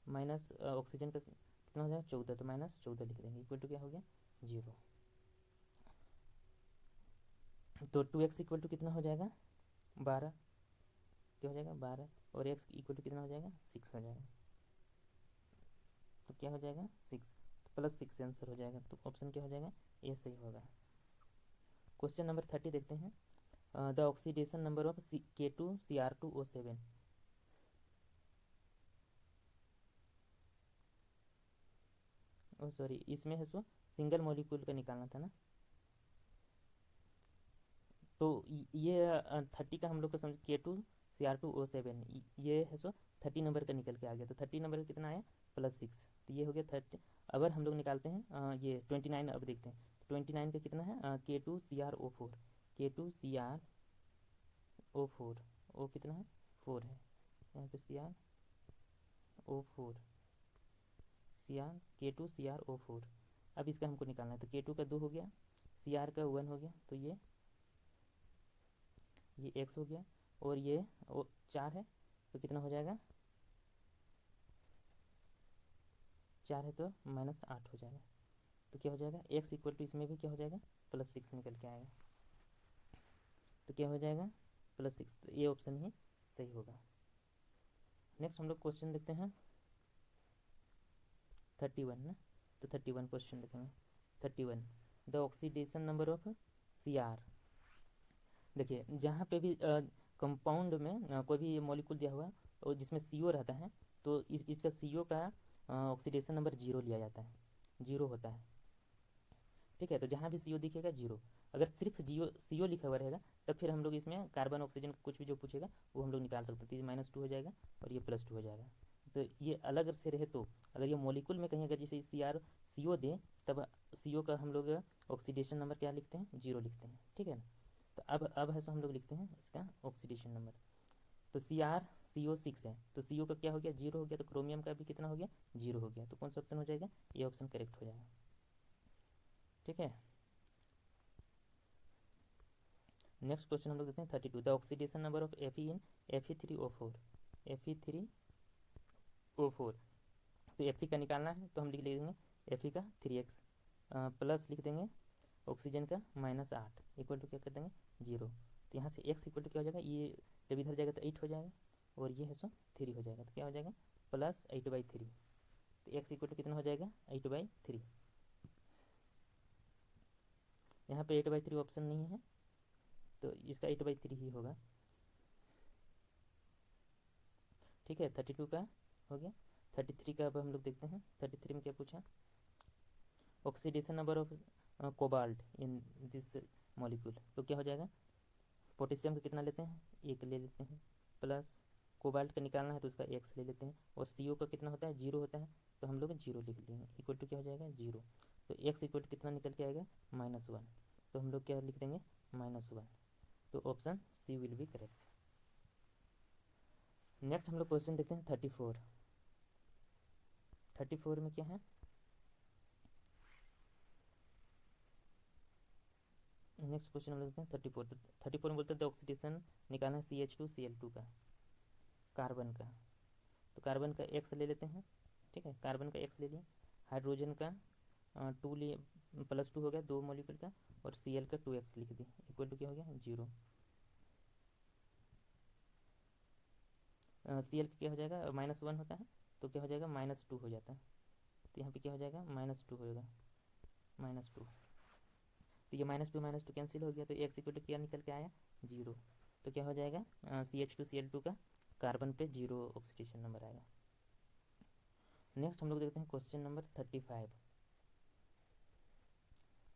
माइनस ऑक्सीजन का कितना हो जाएगा 14, तो -14 लिख देंगे, इक्वल टू क्या हो गया 0। तो 2x इक्वल टू कितना हो जाएगा 12, क्या हो जाएगा 12, और x इक्वल टू कितना हो जाएगा 6 हो जाएगा। तो क्या हो जाएगा 6, तो +6 आंसर हो जाएगा, तो ऑप्शन क्या हो जाएगा, ए सही होगा। क्वेश्चन नंबर 30 देखते हैं। The oxidation number of K2Cr2O7। Oh sorry, इसमें है सो सिंगल मॉलिक्यूल का निकालना था ना, तो ये 30 का हम लोग को समझ K2Cr2O7 ये है सो 30 नंबर का निकल के आ गया, तो 30 नंबर का कितना आया, +6, तो ये हो गया 30। अगर हम लोग निकालते हैं ये 29 अब देखते हैं, तो 29 का कितना है, K2Cr O4, K2Cr O4, ओ कितना है 4 है, यहाँ पे Cr O4, K2Cr O4। अब इसका हमको निकालना है, तो K2 का 2 हो गया, Cr का 1 हो गया, तो ये x हो गया, और ये 4 है तो कितना हो जाएगा, 4 है तो -8 हो जाएगा। तो क्या हो जाएगा, x इक्वल टू इसमें भी क्या हो जाएगा +6 निकल के आएगा। तो क्या हो जाएगा +6, तो ये ऑप्शन ही सही होगा। नेक्स्ट हम लोग क्वेश्चन देखते हैं 31 ना, तो 31 क्वेश्चन देखेंगे। 31 the oxidation number of Cr। देखिए जहाँ पे भी कंपाउंड में कोई भी मॉलिक्यूल दिया हुआ है और जिसमें CO रहता है तो इसका CO का ऑक्सीडेशन नंबर 0 लिया जाता है, 0 होता है। ठीक है, तो जहाँ भी CO दिखेगा 0, अगर सिर्फ CO लिखा हुआ रहेगा तब फिर हम लोग इसमें कार्बन ऑक्सीजन कुछ भी जो पूछेगा वो हम लोग निकाल सकते हैं। तो ये -2 हो जाएगा और ये +2 हो जाएगा। तो ये अलग से रहे तो अगर ये मॉलिक्यूल में कहीं अगर जैसे CO दे तब CO का हम लोग ऑक्सीडेशन नंबर क्या लिखते हैं, 0 लिखते हैं। ठीक है ना, तो अब है सो हम लोग लिखते हैं इसका ऑक्सीडेशन नंबर। तो CO6 है, तो CO का क्या हो गया, 0 हो गया। तो क्रोमियम का भी कितना हो गया, 0 हो गया। तो कौन सा ऑप्शन हो जाएगा, ये ऑप्शन करेक्ट हो जाएगा। ठीक है, नेक्स्ट क्वेश्चन हम लोग देखते हैं 32 the oxidation number of Fe in Fe3O4। Fe3O4, तो Fe का निकालना है तो हम लिख लेंगे Fe का 3x प्लस लिख देंगे ऑक्सीजन का -8 इक्वल टू क्या कर देंगे 0। तो यहाँ से x इक्वल टू क्या हो जाएगा, ये जब इधर जाएगा तो 8 हो जाएगा और ये है सो 3 हो जाएगा। तो क्या हो जाएगा +8/3। तो x इक्वल टू कितना हो जाएगा 8/3। यहाँ पे 8/3 ऑप्शन नहीं है तो इसका 8/3 ही होगा। ठीक है, 32 का हो गया। 33 का अब हम लोग देखते हैं। 33 में क्या पूछा, oxidation number of cobalt in this molecule. तो क्या हो जाएगा, पोटेशियम का कितना लेते हैं, 1 ले लेते हैं, प्लस कोबाल्ट का निकालना है तो उसका x ले लेते हैं, और CO का कितना होता है 0 होता है तो हम लोग 0 लिख लेंगे इक्वल टू क्या हो जाएगा 0। तो x इक्वल टू कितना निकल के आएगा -1। तो हम लोग क्या लिख देंगे -1। तो option C will be correct. Next हम लोग क्वेश्चन देखते हैं 34। 34 में क्या है, नेक्स्ट क्वेश्चन हम लोग देखते हैं 34। तो 34 में बोलते हैं ऑक्सीडेशन निकालना है CH2Cl2 का, कार्बन का। तो कार्बन का x ले लेते हैं। ठीक है, कार्बन का x ले लिया, हाइड्रोजन का 2 लिए, +2 हो गया 2 मॉलिक्यूल का, और Cl का 2x लिख दी इक्वल टू क्या हो गया 0। Cl का क्या हो जाएगा -1 होता है तो क्या हो जाएगा -2 हो जाता है। तो यहाँ पे क्या हो जाएगा -2 होगा, -2। तो ये -2 कैंसिल हो गया तो x इक्वल टू क्या निकल के आया 0। तो क्या हो जाएगा CH2Cl2 का कार्बन पे 0 ऑक्सीडेशन नंबर आएगा। नेक्स्ट हम लोग देखते हैं क्वेश्चन नंबर 35।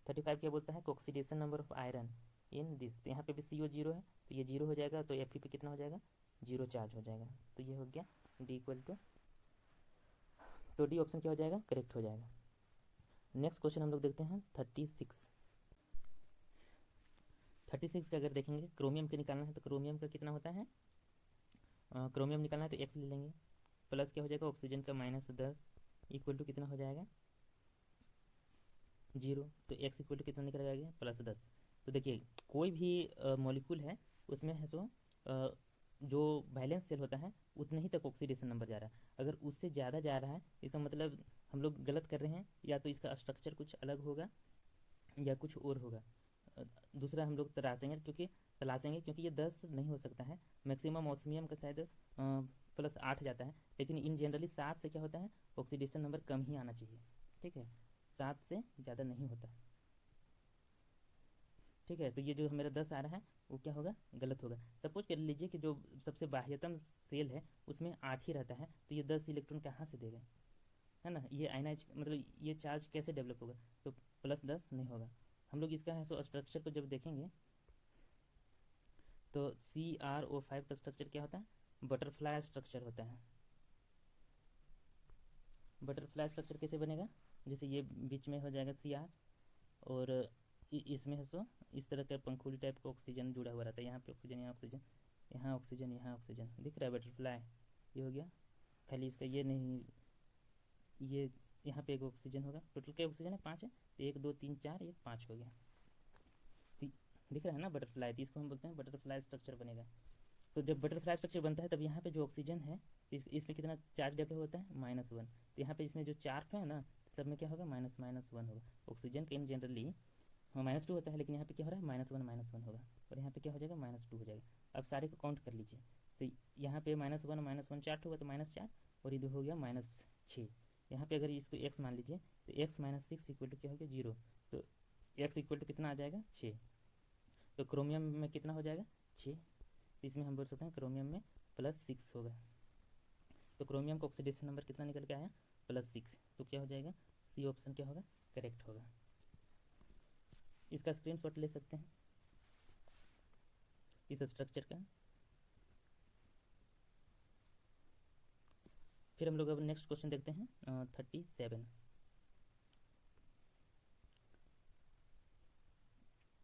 35 क्या बोलता है, oxidation number of iron in this. तो यहाँ पे भी CO 0 है तो ये 0 हो जाएगा, तो Fe पे कितना हो जाएगा 0 चार्ज हो जाएगा। तो ये हो गया D इक्वल टू, तो डी ऑप्शन क्या हो जाएगा करेक्ट हो जाएगा। नेक्स्ट क्वेश्चन हम लोग देखते हैं 36। 36 का अगर देखेंगे क्रोमियम का निकालना है तो क्रोमियम का कितना होता है, क्रोमियम निकालना है तो x ले लेंगे, प्लस क्या हो जाएगा ऑक्सीजन का -10 इक्वल टू कितना हो जाएगा 0। तो x इक्वल टू कितना निकल आएगा +10। तो देखिए कोई भी मॉलिक्यूल है उसमें है सो जो वैलेंस सेल होता है उतने ही तक ऑक्सीडेशन नंबर जा रहा है। अगर उससे ज़्यादा जा रहा है इसका मतलब हम लोग गलत कर रहे हैं, या तो इसका स्ट्रक्चर कुछ अलग होगा या कुछ और होगा। दूसरा हम लोग तलाशेंगे क्योंकि ये 10 नहीं हो सकता है। मैक्सिमम ऑस्मियम का शायद +8 जाता है, लेकिन इन जनरली 7 से क्या होता है ऑक्सीडेशन नंबर कम ही आना चाहिए। ठीक है, 7 से ज़्यादा नहीं होता। ठीक है, तो ये जो मेरा 10 आ रहा है वो क्या होगा गलत होगा। सपोज कर लीजिए कि जो सबसे बाह्यतम सेल है उसमें 8 ही रहता है, तो ये 10 इलेक्ट्रॉन कहाँ से देगा, है ना। ये आयनाइज मतलब ये चार्ज कैसे डेवलप होगा, तो +10 नहीं होगा। हम लोग इसका है सो स्ट्रक्चर को जब देखेंगे तो CrO5 का स्ट्रक्चर क्या होता है, बटरफ्लाई स्ट्रक्चर होता है। बटरफ्लाई स्ट्रक्चर कैसे बनेगा, जैसे ये बीच में हो जाएगा Cr, और इसमें है सो इस तरह का पंखुड़ी टाइप का ऑक्सीजन जुड़ा हुआ रहता है। यहाँ पे ऑक्सीजन, यहाँ ऑक्सीजन, यहाँ ऑक्सीजन, यहाँ ऑक्सीजन, दिख रहा है बटरफ्लाई, ये हो गया। खाली इसका ये नहीं, ये यहाँ पे एक ऑक्सीजन होगा। टोटल क्या ऑक्सीजन है 5 है, तो 1 2 3 4 ये 5 हो गया। दिख रहा है ना बटरफ्लाई, तो इसको हम बोलते हैं बटरफ्लाई स्ट्रक्चर बनेगा। तो जब बटरफ्लाई स्ट्रक्चर बनता है तब यहाँ पे जो ऑक्सीजन है इसमें कितना चार्ज डेवलप होता है -1। तो यहाँ पे इसमें जो चार्ज है ना सब में क्या होगा -1 होगा। ऑक्सीजन का इन जनरली -2 होता है, लेकिन यहाँ पे क्या हो रहा है -1 होगा, और यहाँ पे क्या हो जाएगा -2 हो जाएगा। अब सारे को काउंट कर लीजिए, तो यहाँ पे -1 चार्ट होगा तो -4, और इधर हो गया -6। यहाँ पे अगर इसको x मान लीजिए तो x - 6 इक्वल टू क्या हो गया 0, तो x इक्वल टू कितना आ जाएगा 6। तो क्रोमियम में कितना हो जाएगा 6, तो इसमें हम बोल सकते हैं क्रोमियम में +6 होगा। तो क्रोमियम का ऑक्सीडेशन नंबर कितना निकल के आया +6, तो क्या हो जाएगा सी ऑप्शन क्या होगा करेक्ट होगा। इसका स्क्रीनशॉट ले सकते हैं इस स्ट्रक्चर का। फिर हम लोग अब नेक्स्ट क्वेश्चन देखते हैं 37।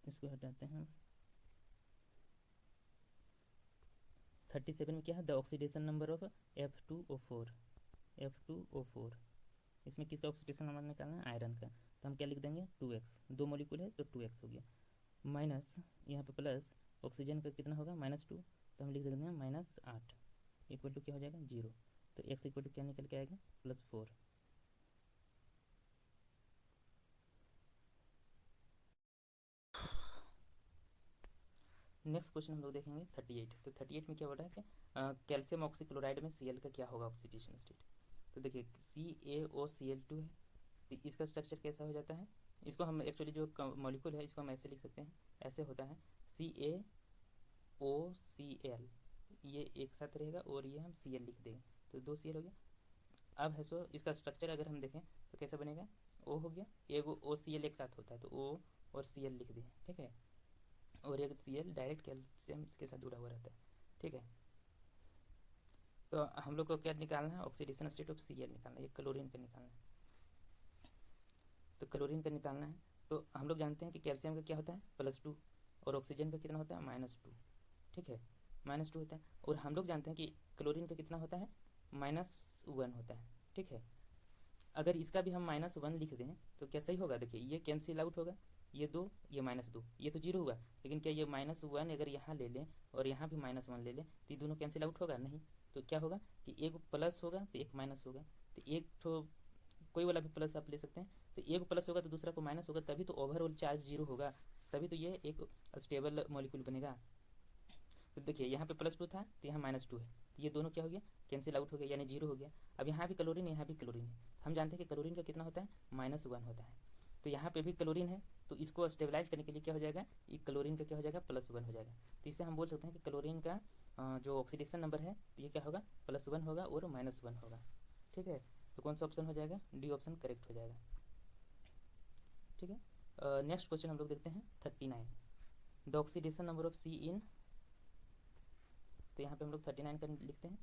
इसको हटाते हैं। 37 में क्या है, the oxidation number of F2O4। इसमें किसका ऑक्सीडेशन नंबर निकालना है, आयरन का। तो हम क्या लिख देंगे 2x, 2 मॉलिक्यूल है तो 2x हो गया, माइनस यहाँ पे प्लस ऑक्सीजन का कितना होगा -2, तो हम लिख सकते हैं -8 इक्वल टू क्या हो जाएगा 0। तो x इक्वल टू क्या निकल के आएगा +4। नेक्स्ट क्वेश्चन हम लोग देखेंगे 38। तो 38 में क्या हो रहा है कि कैल्शियम ऑक्सीक्लोराइड में Cl का क्या होगा ऑक्सीडेशन स्टेट। तो देखिए CaOCl2 है, तो इसका स्ट्रक्चर कैसा हो जाता है, इसको हम एक्चुअली जो मॉलिक्यूल है इसको हम ऐसे लिख सकते हैं, ऐसे होता है CaOCl, ये एक साथ रहेगा और ये हम Cl लिख देंगे, तो 2 Cl हो गया। अब है सो इसका स्ट्रक्चर अगर हम देखें तो कैसा बनेगा, O हो गया, एक OCl एक साथ होता है तो O और Cl लिख दिए, ठीक है, और एक Cl डायरेक्ट कैल्शियम के साथ जुड़ा हुआ रहता है, ठीक है। तो हम लोग को क्या निकालना है, ऑक्सीडेशन स्टेट ऑफ Cl निकालना है, ये क्लोरीन का निकालना है। तो क्लोरीन का निकालना है, तो हम लोग जानते हैं कि कैल्शियम का क्या होता है +2, और ऑक्सीजन का कितना होता है -2, ठीक है, -2 होता है। और हम लोग जानते हैं कि क्लोरीन का कितना होता है -1 होता है, ठीक है। अगर इसका भी हम -1 लिख दें तो क्या सही होगा, देखिए ये कैंसिल आउट होगा, ये 2 ये -2, ये तो 0 हुआ, लेकिन क्या ये -1 अगर यहाँ ले लें और यहाँ भी -1 ले लें तो ये दोनों कैंसिल आउट होगा नहीं। तो क्या होगा कि एक प्लस होगा तो एक माइनस होगा, तो एक तो कोई वाला भी प्लस आप ले सकते हैं, तो एक प्लस होगा तो दूसरा को माइनस होगा, तभी तो ओवरऑल चार्ज 0 होगा, तभी तो ये एक स्टेबल मॉलिक्यूल बनेगा। तो देखिए यहाँ पे +2 था तो यहाँ -2 है, तो ये दोनों क्या हो गया कैंसिल आउट हो गया, यानी 0 हो गया। अब यहाँ भी क्लोरीन है, यहाँ भी क्लोरीन है, हम जानते हैं कि क्लोरीन का कितना होता है -1 होता है, तो यहाँ पे भी क्लोरीन है, तो इसको स्टेबलाइज करने के लिए क्या हो जाएगा, ये क्लोरीन का क्या हो जाएगा +1 हो जाएगा। तो इससे हम बोल सकते हैं कि क्लोरीन का जो ऑक्सीडेशन नंबर है ये क्या होगा +1 होगा और -1 होगा, ठीक है। तो कौन सा ऑप्शन हो जाएगा, डी ऑप्शन करेक्ट हो जाएगा, ठीक है। नेक्स्ट क्वेश्चन हम लोग देखते हैं 39, the oxidation number of C इन, तो यहाँ पे हम लोग 39 का लिखते हैं।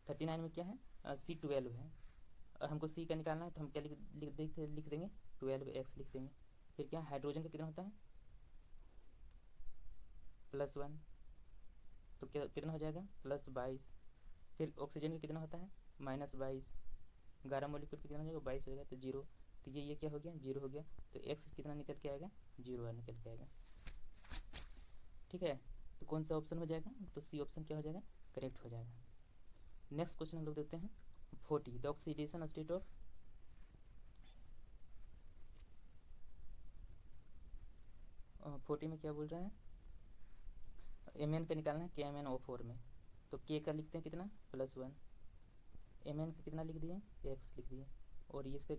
39 में क्या है C12 है, और हमको C का निकालना है, तो हम क्या लिख देंगे 12x लिख देंगे। फिर क्या हाइड्रोजन का कितना होता है +1, तो क्या कितना हो जाएगा +22। फिर ऑक्सीजन का कितना होता है -22, 11 मॉलिक्यूल का कितना हो जाएगा 22 हो जाएगा, तो 0, तो ये क्या हो गया 0 हो गया, तो x कितना निकल के आएगा 0 निकल के आएगा, ठीक है। तो कौन सा ऑप्शन हो जाएगा, तो सी ऑप्शन क्या हो जाएगा करेक्ट हो जाएगा। नेक्स्ट क्वेश्चन हम लोग देखते हैं 40, द ऑक्सीडेशन स्टेट ऑफ 40 में क्या बोल रहा है, Mn का निकालना है KMnO4 में, तो K का लिखते हैं कितना +1, Mn का कितना लिख दिए x लिख दिए, और ये इसका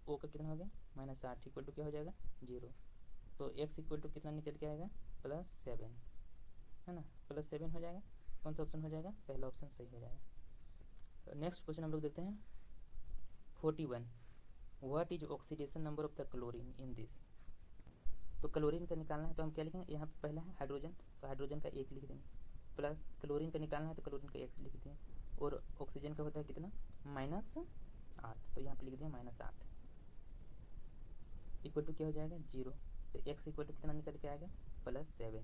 O का कितना हो गया -8 इक्वल टू क्या हो जाएगा 0, तो x इक्वल टू कितना निकल के आएगा +7, है ना, +7 हो जाएगा। कौन सा ऑप्शन हो जाएगा, पहला ऑप्शन सही हो जाएगा। नेक्स्ट क्वेश्चन हम लोग देखते हैं 41, what is oxidation number of the chlorine in this. तो क्लोरीन का निकालना है तो हम क्या लिखेंगे, यहाँ पे पहला है हाइड्रोजन, तो हाइड्रोजन का 1 लिख देंगे, प्लस क्लोरीन का निकालना है तो क्लोरीन का x लिख दें, और ऑक्सीजन का होता है कितना -8, तो यहाँ पे लिख दिया -8 इक्वल टू क्या हो जाएगा 0, तो x इक्वल टू कितना निकल के आएगा +7,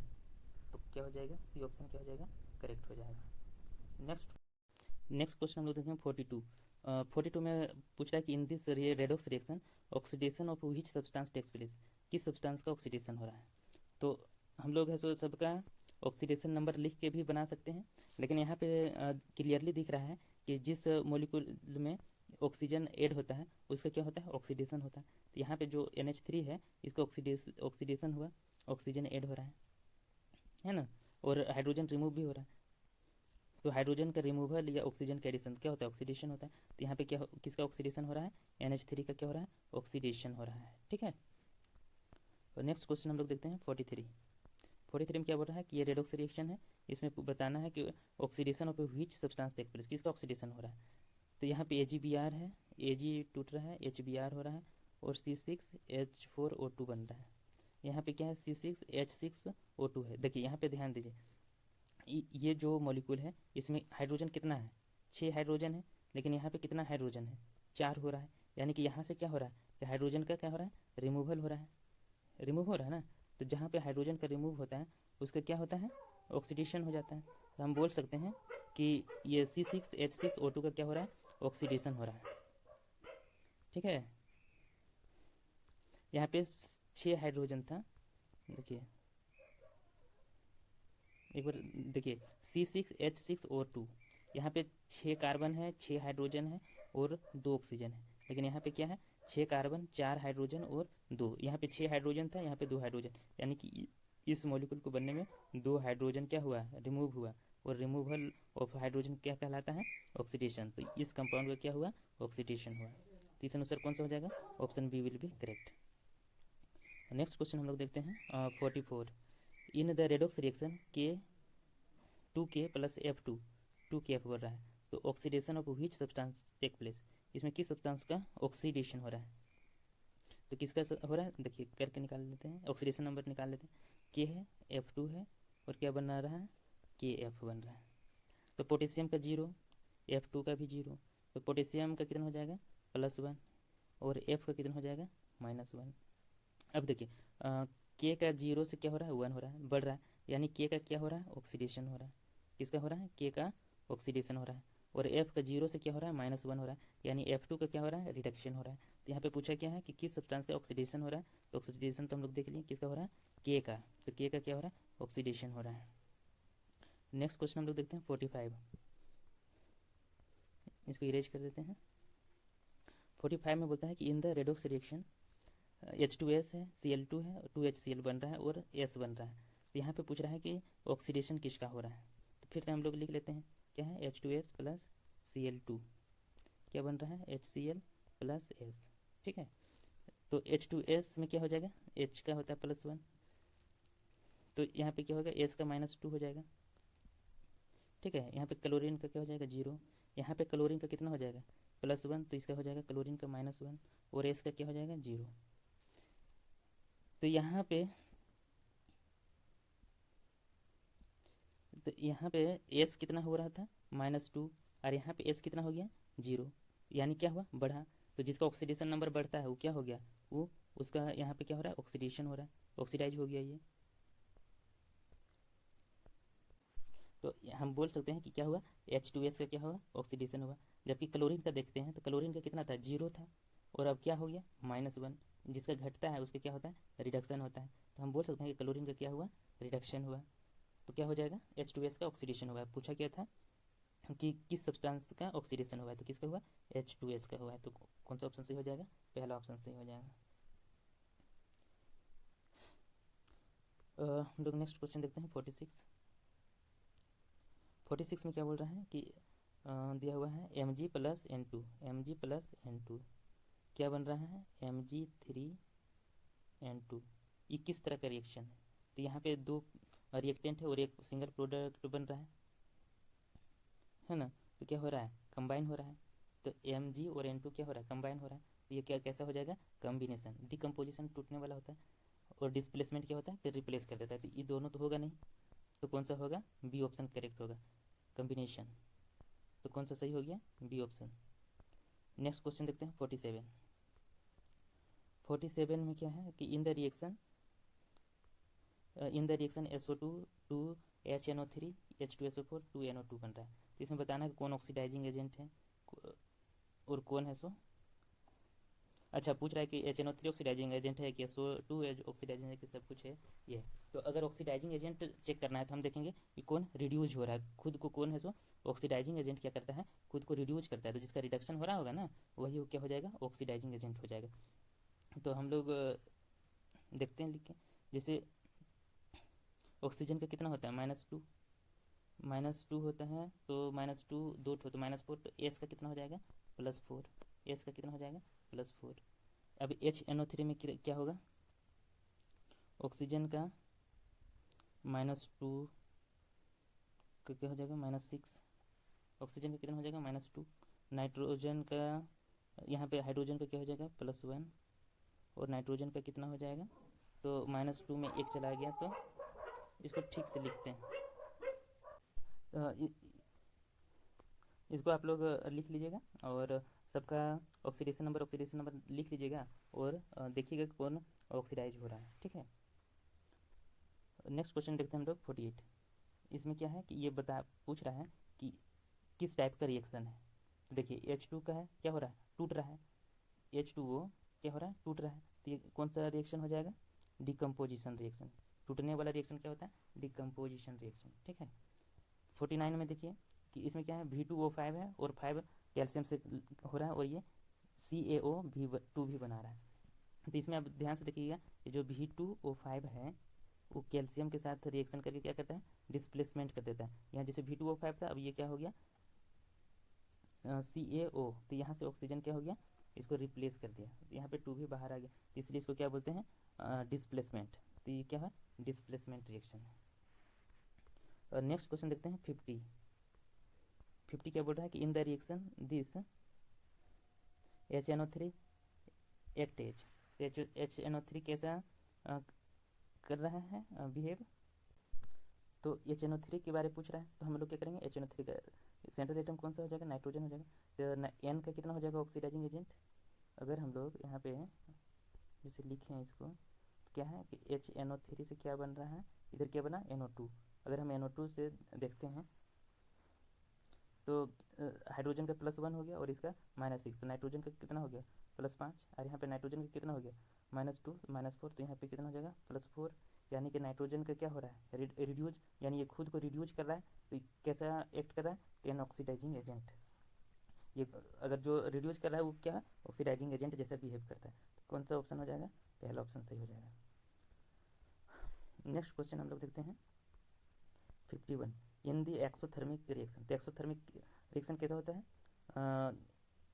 तो क्या हो जाएगा सी ऑप्शन क्या हो जाएगा करेक्ट हो जाएगा। नेक्स्ट क्वेश्चन हम लोग देखेंगे 42। 42 में पूछ रहा है कि in this redox reaction oxidation of which substance takes place, किस सब्सटेंस का ऑक्सीडेशन हो रहा है। तो हम लोग है सो सबका ऑक्सीडेशन नंबर लिख के भी बना सकते हैं, लेकिन यहाँ पे क्लियरली दिख रहा है कि जिस मॉलिक्यूल में ऑक्सीजन ऐड होता है उसका क्या होता है, ऑक्सीडेशन होता है। तो यहाँ पे जो NH3 है इसका ऑक्सीडेशन हुआ, ऑक्सीजन ऐड हो रहा है ना, और हाइड्रोजन रिमूव भी हो रहा है। तो हाइड्रोजन का रिमूवल या ऑक्सीजन का एडिशन क्या होता है, ऑक्सीडेशन होता है। तो यहाँ पे किसका ऑक्सीडेशन हो रहा है, NH3 का क्या हो रहा है, ऑक्सीडेशन हो रहा है। ठीक है, और नेक्स्ट क्वेश्चन हम लोग देखते हैं 43 में क्या बोल रहा है कि ये रेडॉक्स रिएक्शन है, इसमें बताना है कि oxidation of which substance take place, किसका ऑक्सीडेशन हो रहा है। तो यहाँ पे AgBr है, Ag टूट रहा है, HBr हो रहा है और C6H4O2 बन रहा है। यहाँ पे क्या है, C6H6O2 है। देखिए यहाँ पे ध्यान दीजिए, ये जो मॉलिक्यूल है इसमें हाइड्रोजन कितना है, 6 हाइड्रोजन है, लेकिन यहाँ पे कितना हाइड्रोजन है, 4 हो रहा है। यानी कि यहाँ से क्या हो रहा है कि हाइड्रोजन का क्या हो रहा है, रिमूवल हो रहा है, रिमूव हो रहा है ना। तो जहाँ पे हाइड्रोजन का रिमूव होता है उसका क्या होता है, ऑक्सीडेशन हो जाता है। तो हम बोल सकते हैं कि ये C6H6O2 का क्या हो रहा है, ऑक्सीडेशन हो रहा है। ठीक है, यहाँ पे 6 हाइड्रोजन था, देखिए एक बार देखिए, C6H6O2, यहाँ पे 6 कार्बन है, 6 हाइड्रोजन है और 2 ऑक्सीजन है। लेकिन यहाँ पे क्या है, 6 कार्बन, 4 हाइड्रोजन और 2, यहाँ पे 6 हाइड्रोजन था, यहाँ पे 2 हाइड्रोजन, यानी कि इस मॉलिक्यूल को बनने में 2 हाइड्रोजन क्या हुआ, रिमूव हुआ। और रिमूवल ऑफ हाइड्रोजन क्या कहलाता है, ऑक्सीडेशन। तो इस कंपाउंड का क्या हुआ, ऑक्सीडेशन हुआ। तो इस अनुसार कौन सा हो जाएगा, option B will be correct. Next question हम लोग देखते हैं 44, in the redox reaction K2K plus F2 2KF बढ़ रहा है, तो oxidation of which substance take place, इसमें किस सब्सटेंस का ऑक्सीडेशन हो रहा है। तो किसका हो रहा है, देखिए करके निकाल लेते हैं, ऑक्सीडेशन नंबर निकाल लेते हैं। K है, F2 है और क्या बन रहा है, KF बन रहा है। तो पोटेशियम का 0, F2 का भी 0, तो पोटेशियम का कितना हो जाएगा, +1 और F का कितना हो जाएगा, -1। अब देखिए K का 0 से क्या हो रहा है, 1 हो रहा है, बढ़ रहा है, यानी K का क्या हो रहा है, ऑक्सीडेशन हो रहा है। किसका हो रहा है, K का ऑक्सीडेशन हो रहा है। और F का 0 से क्या हो रहा है, -1 हो रहा है, यानी F2 का क्या हो रहा है, रिडक्शन हो रहा है। तो यहाँ पे पूछा क्या है कि किस सब्सटेंस का ऑक्सीडेशन हो रहा है, तो ऑक्सीडेशन तो हम लोग देख लिए किसका हो रहा है, K का। तो K का क्या हो रहा है, ऑक्सीडेशन हो रहा है। नेक्स्ट क्वेश्चन हम लोग देखते हैं 45, इसको इरेज कर देते हैं। 45 में बोलता है कि इन द रेडॉक्स रिएक्शन H2S है, Cl2 है, 2HCl बन रहा है और S बन रहा है। तो यहाँ पे पूछ रहा है कि ऑक्सीडेशन किसका हो रहा है। तो फिर से हम लोग लिख लेते हैं, क्या है, H2S प्लस Cl2 क्या बन रहा है, HCl प्लस S। ठीक है, तो H2S में क्या हो जाएगा, H का होता है +1, तो यहाँ पे क्या होगा, S का -2 हो जाएगा। ठीक है, यहाँ पे क्लोरीन का क्या हो जाएगा, 0, यहाँ पे क्लोरीन का कितना हो जाएगा, +1, तो इसका हो जाएगा क्लोरीन का -1 और S का क्या हो जाएगा, 0। तो यहाँ पे S कितना हो रहा था, -2, और यहाँ पे S कितना हो गया, 0, यानी क्या हुआ, बढ़ा। तो जिसका ऑक्सीडेशन नंबर बढ़ता है वो क्या हो गया, वो उसका यहाँ पे क्या हो रहा है, ऑक्सीडेशन हो रहा है, ऑक्सीडाइज हो गया ये। तो हम बोल सकते हैं कि क्या हुआ, H2S का क्या हुआ, ऑक्सीडेशन हुआ। जबकि क्लोरीन का देखते हैं तो क्लोरीन का कितना था, 0 था, और अब क्या हो गया, -1। जिसका घटता है उसका क्या होता है, रिडक्शन होता है। तो हम बोल सकते हैं कि क्लोरीन का क्या हुआ, रिडक्शन हुआ। तो क्या हो जाएगा, H2S का ऑक्सीडेशन हुआ है। पूछा क्या था कि किस सब्सटेंस का ऑक्सीडेशन हुआ है, तो किसका हुआ, H2S का हुआ है। तो कौन सा ऑप्शन सही हो जाएगा, पहला ऑप्शन सही हो जाएगा। हम लोग नेक्स्ट क्वेश्चन देखते हैं 46 में क्या बोल रहा है कि दिया हुआ है Mg प्लस N2 क्या बन रहा है, Mg3N2। ये किस तरह का रिएक्शन है। तो यहाँ पे 2 रिएक्टेंट है और एक सिंगल प्रोडक्ट बन रहा है ना। तो क्या हो रहा है, कंबाइन हो रहा है। तो Mg और N2 क्या हो रहा है, कंबाइन हो रहा है। तो ये क्या कैसा हो जाएगा, कॉम्बिनेशन। डिकम्पोजिशन टूटने वाला होता है और डिस्प्लेसमेंट क्या होता है, फिर रिप्लेस कर देता है। तो ये दोनों तो होगा नहीं, तो कौन सा होगा, बी ऑप्शन करेक्ट होगा, कॉम्बिनेशन। तो कौन सा सही हो गया, बी ऑप्शन। नेक्स्ट क्वेश्चन देखते हैं 47 में क्या है कि इन the reaction SO2 2 HNO3 H2SO4 2NO2 बन रहा है। तो इसमें बताना है कि कौन ऑक्सीडाइजिंग एजेंट है और कौन है सो अच्छा, पूछ रहा है कि HNO3 ऑक्सीडाइजिंग एजेंट है कि SO2 ऑक्सीडाइजिंग है कि सब कुछ है ये। तो अगर ऑक्सीडाइजिंग एजेंट चेक करना है तो हम देखेंगे कि कौन रिड्यूज हो रहा है, खुद को कौन है सो ऑक्सीडाइजिंग एजेंट क्या करता है, खुद को रिड्यूज करता है। तो जिसका रिडक्शन हो रहा होगा ना वही क्या हो जाएगा, ऑक्सीडाइजिंग एजेंट हो जाएगा। तो हम लोग देखते हैं लिख के, जैसे ऑक्सीजन का कितना होता है -2 होता है, तो -2 दो ठो तो -4, तो एस का कितना हो जाएगा +4, एस का कितना हो जाएगा +4। अब HNO3 में क्या होगा, ऑक्सीजन का -2 का क्या हो जाएगा -6, ऑक्सीजन का कितना हो जाएगा -2, नाइट्रोजन का यहाँ पे हाइड्रोजन का क्या हो जाएगा +1, और नाइट्रोजन का कितना हो जाएगा, तो -2 में एक चला गया। तो इसको ठीक से लिखते हैं, इसको आप लोग लिख लीजिएगा और सबका ऑक्सीडेशन नंबर लिख लीजिएगा और देखिएगा कौन ऑक्सीडाइज हो रहा है, ठीक है। नेक्स्ट क्वेश्चन देखते हैं हम लोग 48। इसमें क्या है कि ये पूछ रहा है कि किस टाइप का रिएक्शन है। तो देखिए H2 का है, क्या हो रहा है, टूट रहा है, H2O क्या हो रहा है, टूट रहा है। तो ये कौन सा रिएक्शन हो जाएगा, डिकम्पोजिशन रिएक्शन। टूटने वाला रिएक्शन क्या होता है, डिकम्पोजिशन रिएक्शन, ठीक है। 49 में देखिए कि इसमें क्या है, V2O5 है और 5 कैल्शियम से हो रहा है और ये CaO2 भी बना रहा है। तो इसमें आप ध्यान से देखिएगा कि जो V2O5 है वो कैल्शियम के साथ रिएक्शन करके क्या करता है, डिस्प्लेसमेंट कर देता है। यहाँ जैसे V2O5 था, अब ये क्या हो गया CaO, तो यहाँ से ऑक्सीजन क्या हो गया, इसको रिप्लेस कर दिया, तो यहाँ पे 2 भी बाहर आ गया, तो इसलिए इसको क्या बोलते हैं, डिस्प्लेसमेंट। तो ये क्या है, डिस्प्लेसमेंट रिएक्शन है। और नेक्स्ट क्वेश्चन देखते हैं 50 क्या बोल रहा है कि इन the reaction this HNO3 act HNO3 कैसा कर रहा है बिहेव। तो HNO3 के बारे में पूछ रहा है, तो हम लोग क्या करेंगे, HNO3 का सेंट्रल एटम कौन सा हो जाएगा, नाइट्रोजन हो जाएगा। तो N का कितना हो जाएगा ऑक्सीडाइजिंग एजेंट। अगर हम लोग यहाँ पे जैसे लिखें इसको, तो क्या है कि HNO3 से क्या बन रहा है, इधर क्या बना NO2। अगर हम NO2 से देखते हैं तो हाइड्रोजन का +1 हो गया और इसका -6, तो नाइट्रोजन का कितना हो गया +5, और यहाँ पे नाइट्रोजन का कितना हो गया -2 -4, तो यहाँ पे कितना हो जाएगा +4। यानी कि नाइट्रोजन का क्या हो रहा है, रिड्यूज, यानी ये खुद को रिड्यूज कर रहा है। तो कैसा एक्ट कर रहा है, तो एन ऑक्सीडाइजिंग एजेंट। ये अगर जो रिड्यूज कर रहा है वो क्या है, ऑक्सीडाइजिंग एजेंट जैसा बिहेव करता है। तो कौन सा ऑप्शन हो जाएगा, पहला ऑप्शन सही हो जाएगा। नेक्स्ट क्वेश्चन हम लोग देखते हैं 51 इन दी एक्सोथर्मिक रिएक्शन। तो एक्सोथर्मिक रिएक्शन कैसा होता है,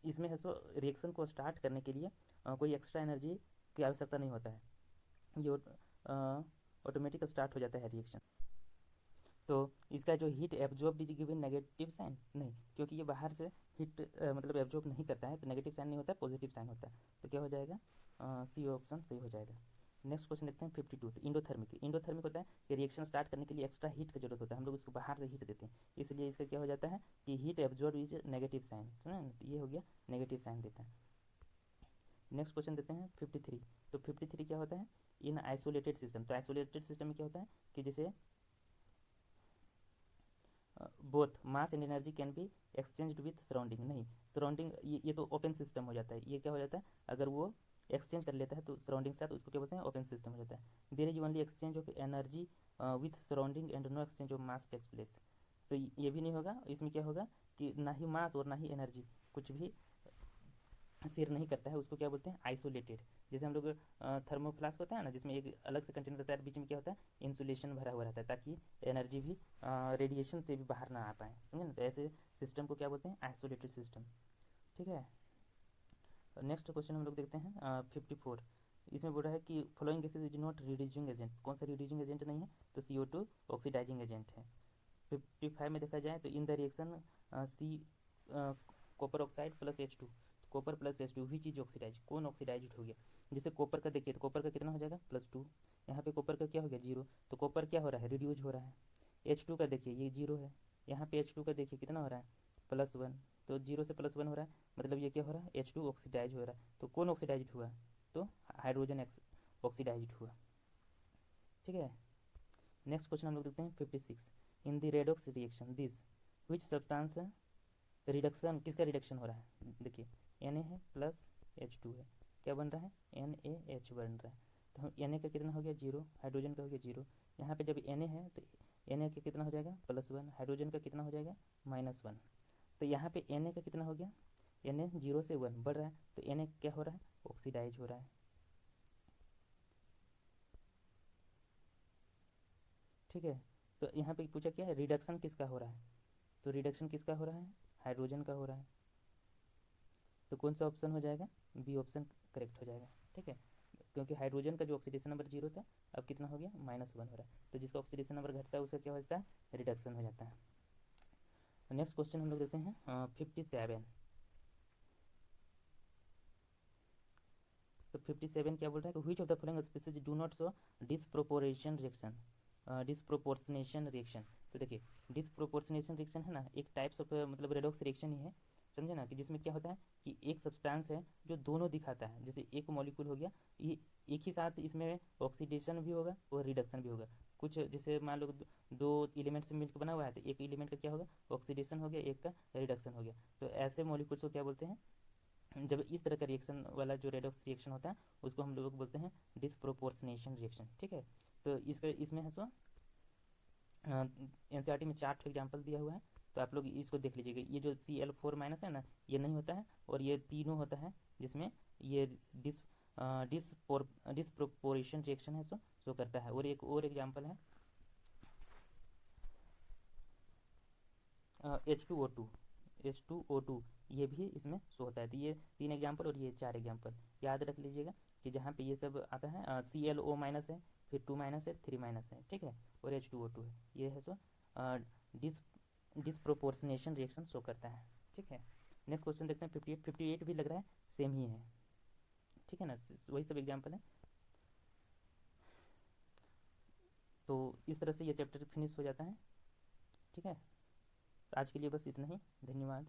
इसमें है सो रिएक्शन को स्टार्ट करने के लिए कोई एक्स्ट्रा एनर्जी की आवश्यकता नहीं होता है, ये ऑटोमेटिक स्टार्ट हो जाता है रिएक्शन। तो इसका जो heat absorb is given negative sign नहीं, क्योंकि ये बाहर से हीट मतलब एब्जॉर्ब नहीं करता है, तो नेगेटिव साइन नहीं होता है, पॉजिटिव साइन होता है। तो क्या हो जाएगा, सी ऑप्शन सही हो जाएगा। नेक्स्ट क्वेश्चन देखते हैं 52। तो इंडोथर्मिक होता है कि रिएक्शन स्टार्ट करने के लिए एक्स्ट्रा हीट की जरूरत होता है, हम लोग उसको बाहर से हीट देते हैं, इसलिए इसका क्या हो जाता है कि heat absorb is negative sign, समझे, तो ये हो गया नेगेटिव साइन देता है। नेक्स्ट क्वेश्चन देते हैं 53। तो 53 क्या होता है, इन आइसोलेटेड सिस्टम। तो आइसोलेटेड सिस्टम में क्या होता है कि जैसे both mass and energy can be exchanged with surrounding. नहीं, सराउंडिंग ये तो ओपन सिस्टम हो जाता है, ये क्या हो जाता है, अगर वो एक्सचेंज कर लेता है तो सराउंडिंग के साथ, उसको क्या बोलते हैं, ओपन सिस्टम हो जाता है। There is only exchange of energy with surrounding and no exchange of mass takes place. तो ये भी नहीं होगा, इसमें क्या होगा कि ना ही मास और ना ही एनर्जी कुछ भी शेयर नहीं करता है, उसको क्या बोलते हैं, आइसोलेटेड। जैसे हम लोग थर्मोफ्लास्क होता है ना, जिसमें एक अलग से कंटेनर रहता है, बीच में क्या होता है, इंसुलेशन भरा हुआ रहता है, ताकि एनर्जी भी रेडिएशन से भी बाहर ना आ पाए, समझे ना। तो ऐसे सिस्टम को क्या बोलते हैं, आइसोलेटेड सिस्टम, ठीक है। नेक्स्ट क्वेश्चन हम लोग देखते हैं 54। इसमें बोल रहा है कि following gases is not reducing agent. कौन सा रिड्यूसिंग एजेंट नहीं है, तो CO2 ऑक्सीडाइजिंग एजेंट है। 55 में देखा जाए तो in the reaction C copper oxide plus H2, copper plus H2 हुई चीज़ ऑक्सीडाइज, कौन ऑक्सीडाइज हो गया। जैसे कॉपर का देखिए, तो कॉपर का कितना हो जाएगा +2, यहाँ पे कॉपर का क्या हो गया 0, तो कॉपर क्या हो रहा है, रिड्यूज हो रहा है। H2 का देखिए ये 0 है, यहाँ पे H2 का देखिए कितना हो रहा है +1, तो 0 से +1 हो रहा है, मतलब ये क्या हो रहा है, H2 ऑक्सीडाइज हो रहा है। तो कौन ऑक्सीडाइज हुआ, तो हाइड्रोजन ऑक्सीडाइज हुआ, ठीक है। नेक्स्ट क्वेश्चन हम लोग देखते हैं 56। इन the redox reaction this which substance reduction, किसका रिडक्शन हो रहा है, देखिए Na है प्लस H2 है, क्या बन रहा है, NaH बन रहा है। तो हम Na का कितना हो गया 0, हाइड्रोजन का हो गया 0। यहाँ पे जब Na है तो Na का कितना हो जाएगा +1, हाइड्रोजन का कितना हो जाएगा -1। तो यहाँ पे Na का कितना हो गया, Na 0 से 1 बढ़ रहा है, तो Na क्या हो रहा है, ऑक्सीडाइज हो रहा है। ठीक है, तो यहाँ पे पूछा क्या है, रिडक्शन किसका हो रहा है, तो रिडक्शन किसका हो रहा है, हाइड्रोजन का हो रहा है। तो कौन सा ऑप्शन हो जाएगा, बी ऑप्शन करेक्ट हो जाएगा। ठीक है, क्योंकि हाइड्रोजन का जो ऑक्सीडेशन नंबर 0 था अब कितना हो गया -1 हो रहा है, तो जिसका ऑक्सीडेशन नंबर घटता है उसका क्या हो जाता है, रिडक्शन हो जाता है। नेक्स्ट क्वेश्चन हम लोग देखते हैं 57। तो 57 क्या बोल रहा है कि which of the following species do not show disproportion reaction, disproportionation reaction. तो देखिए डिसप्रोपोर्शनेशन रिएक्शन है ना, एक टाइप्स ऑफ मतलब रेडॉक्स रिएक्शन ही है, समझे ना, कि जिसमें क्या होता है कि एक सब्सटेंस है जो दोनों दिखाता है, जैसे एक मॉलिक्यूल हो गया, ये एक ही साथ इसमें ऑक्सीडेशन भी होगा और रिडक्शन भी होगा। कुछ जैसे मान लो दो एलिमेंट से मिलकर बना हुआ है, तो एक एलिमेंट का क्या होगा, ऑक्सीडेशन हो गया, एक का रिडक्शन हो गया। तो ऐसे मॉलिक्यूल्स को क्या बोलते हैं, जब इस तरह का रिएक्शन वाला जो रेडॉक्स रिएक्शन होता है उसको हम लोग बोलते हैं डिसप्रोपोर्शनेशन रिएक्शन। ठीक है, तो इसका इसमें है सो एनसीईआरटी में 4 एग्जाम्पल दिया हुआ है, तो आप लोग इसको देख लीजिएगा। ये जो Cl4- है ना, ये नहीं होता है, और ये तीनों होता है जिसमें ये डिसप्रोपोर्शन रिएक्शन है सो करता है। और एक और एग्जाम्पल है H2O2, ये भी इसमें शो होता है। तो ये 3 एग्जाम्पल और ये 4 एग्जाम्पल याद रख लीजिएगा कि जहाँ पे ये सब आता है ClO- है, फिर 2- है, 3- है। ठीक है, और H2O2 है, ये है सो डिस डिसप्रोपोर्शनेशन रिएक्शन शो करता है। ठीक है, नेक्स्ट क्वेश्चन देखते हैं 58 भी लग रहा है सेम ही है। ठीक है ना, वही सब एग्जाम्पल है। तो इस तरह से ये चैप्टर फिनिश हो जाता है। ठीक है, आज के लिए बस इतना ही, धन्यवाद।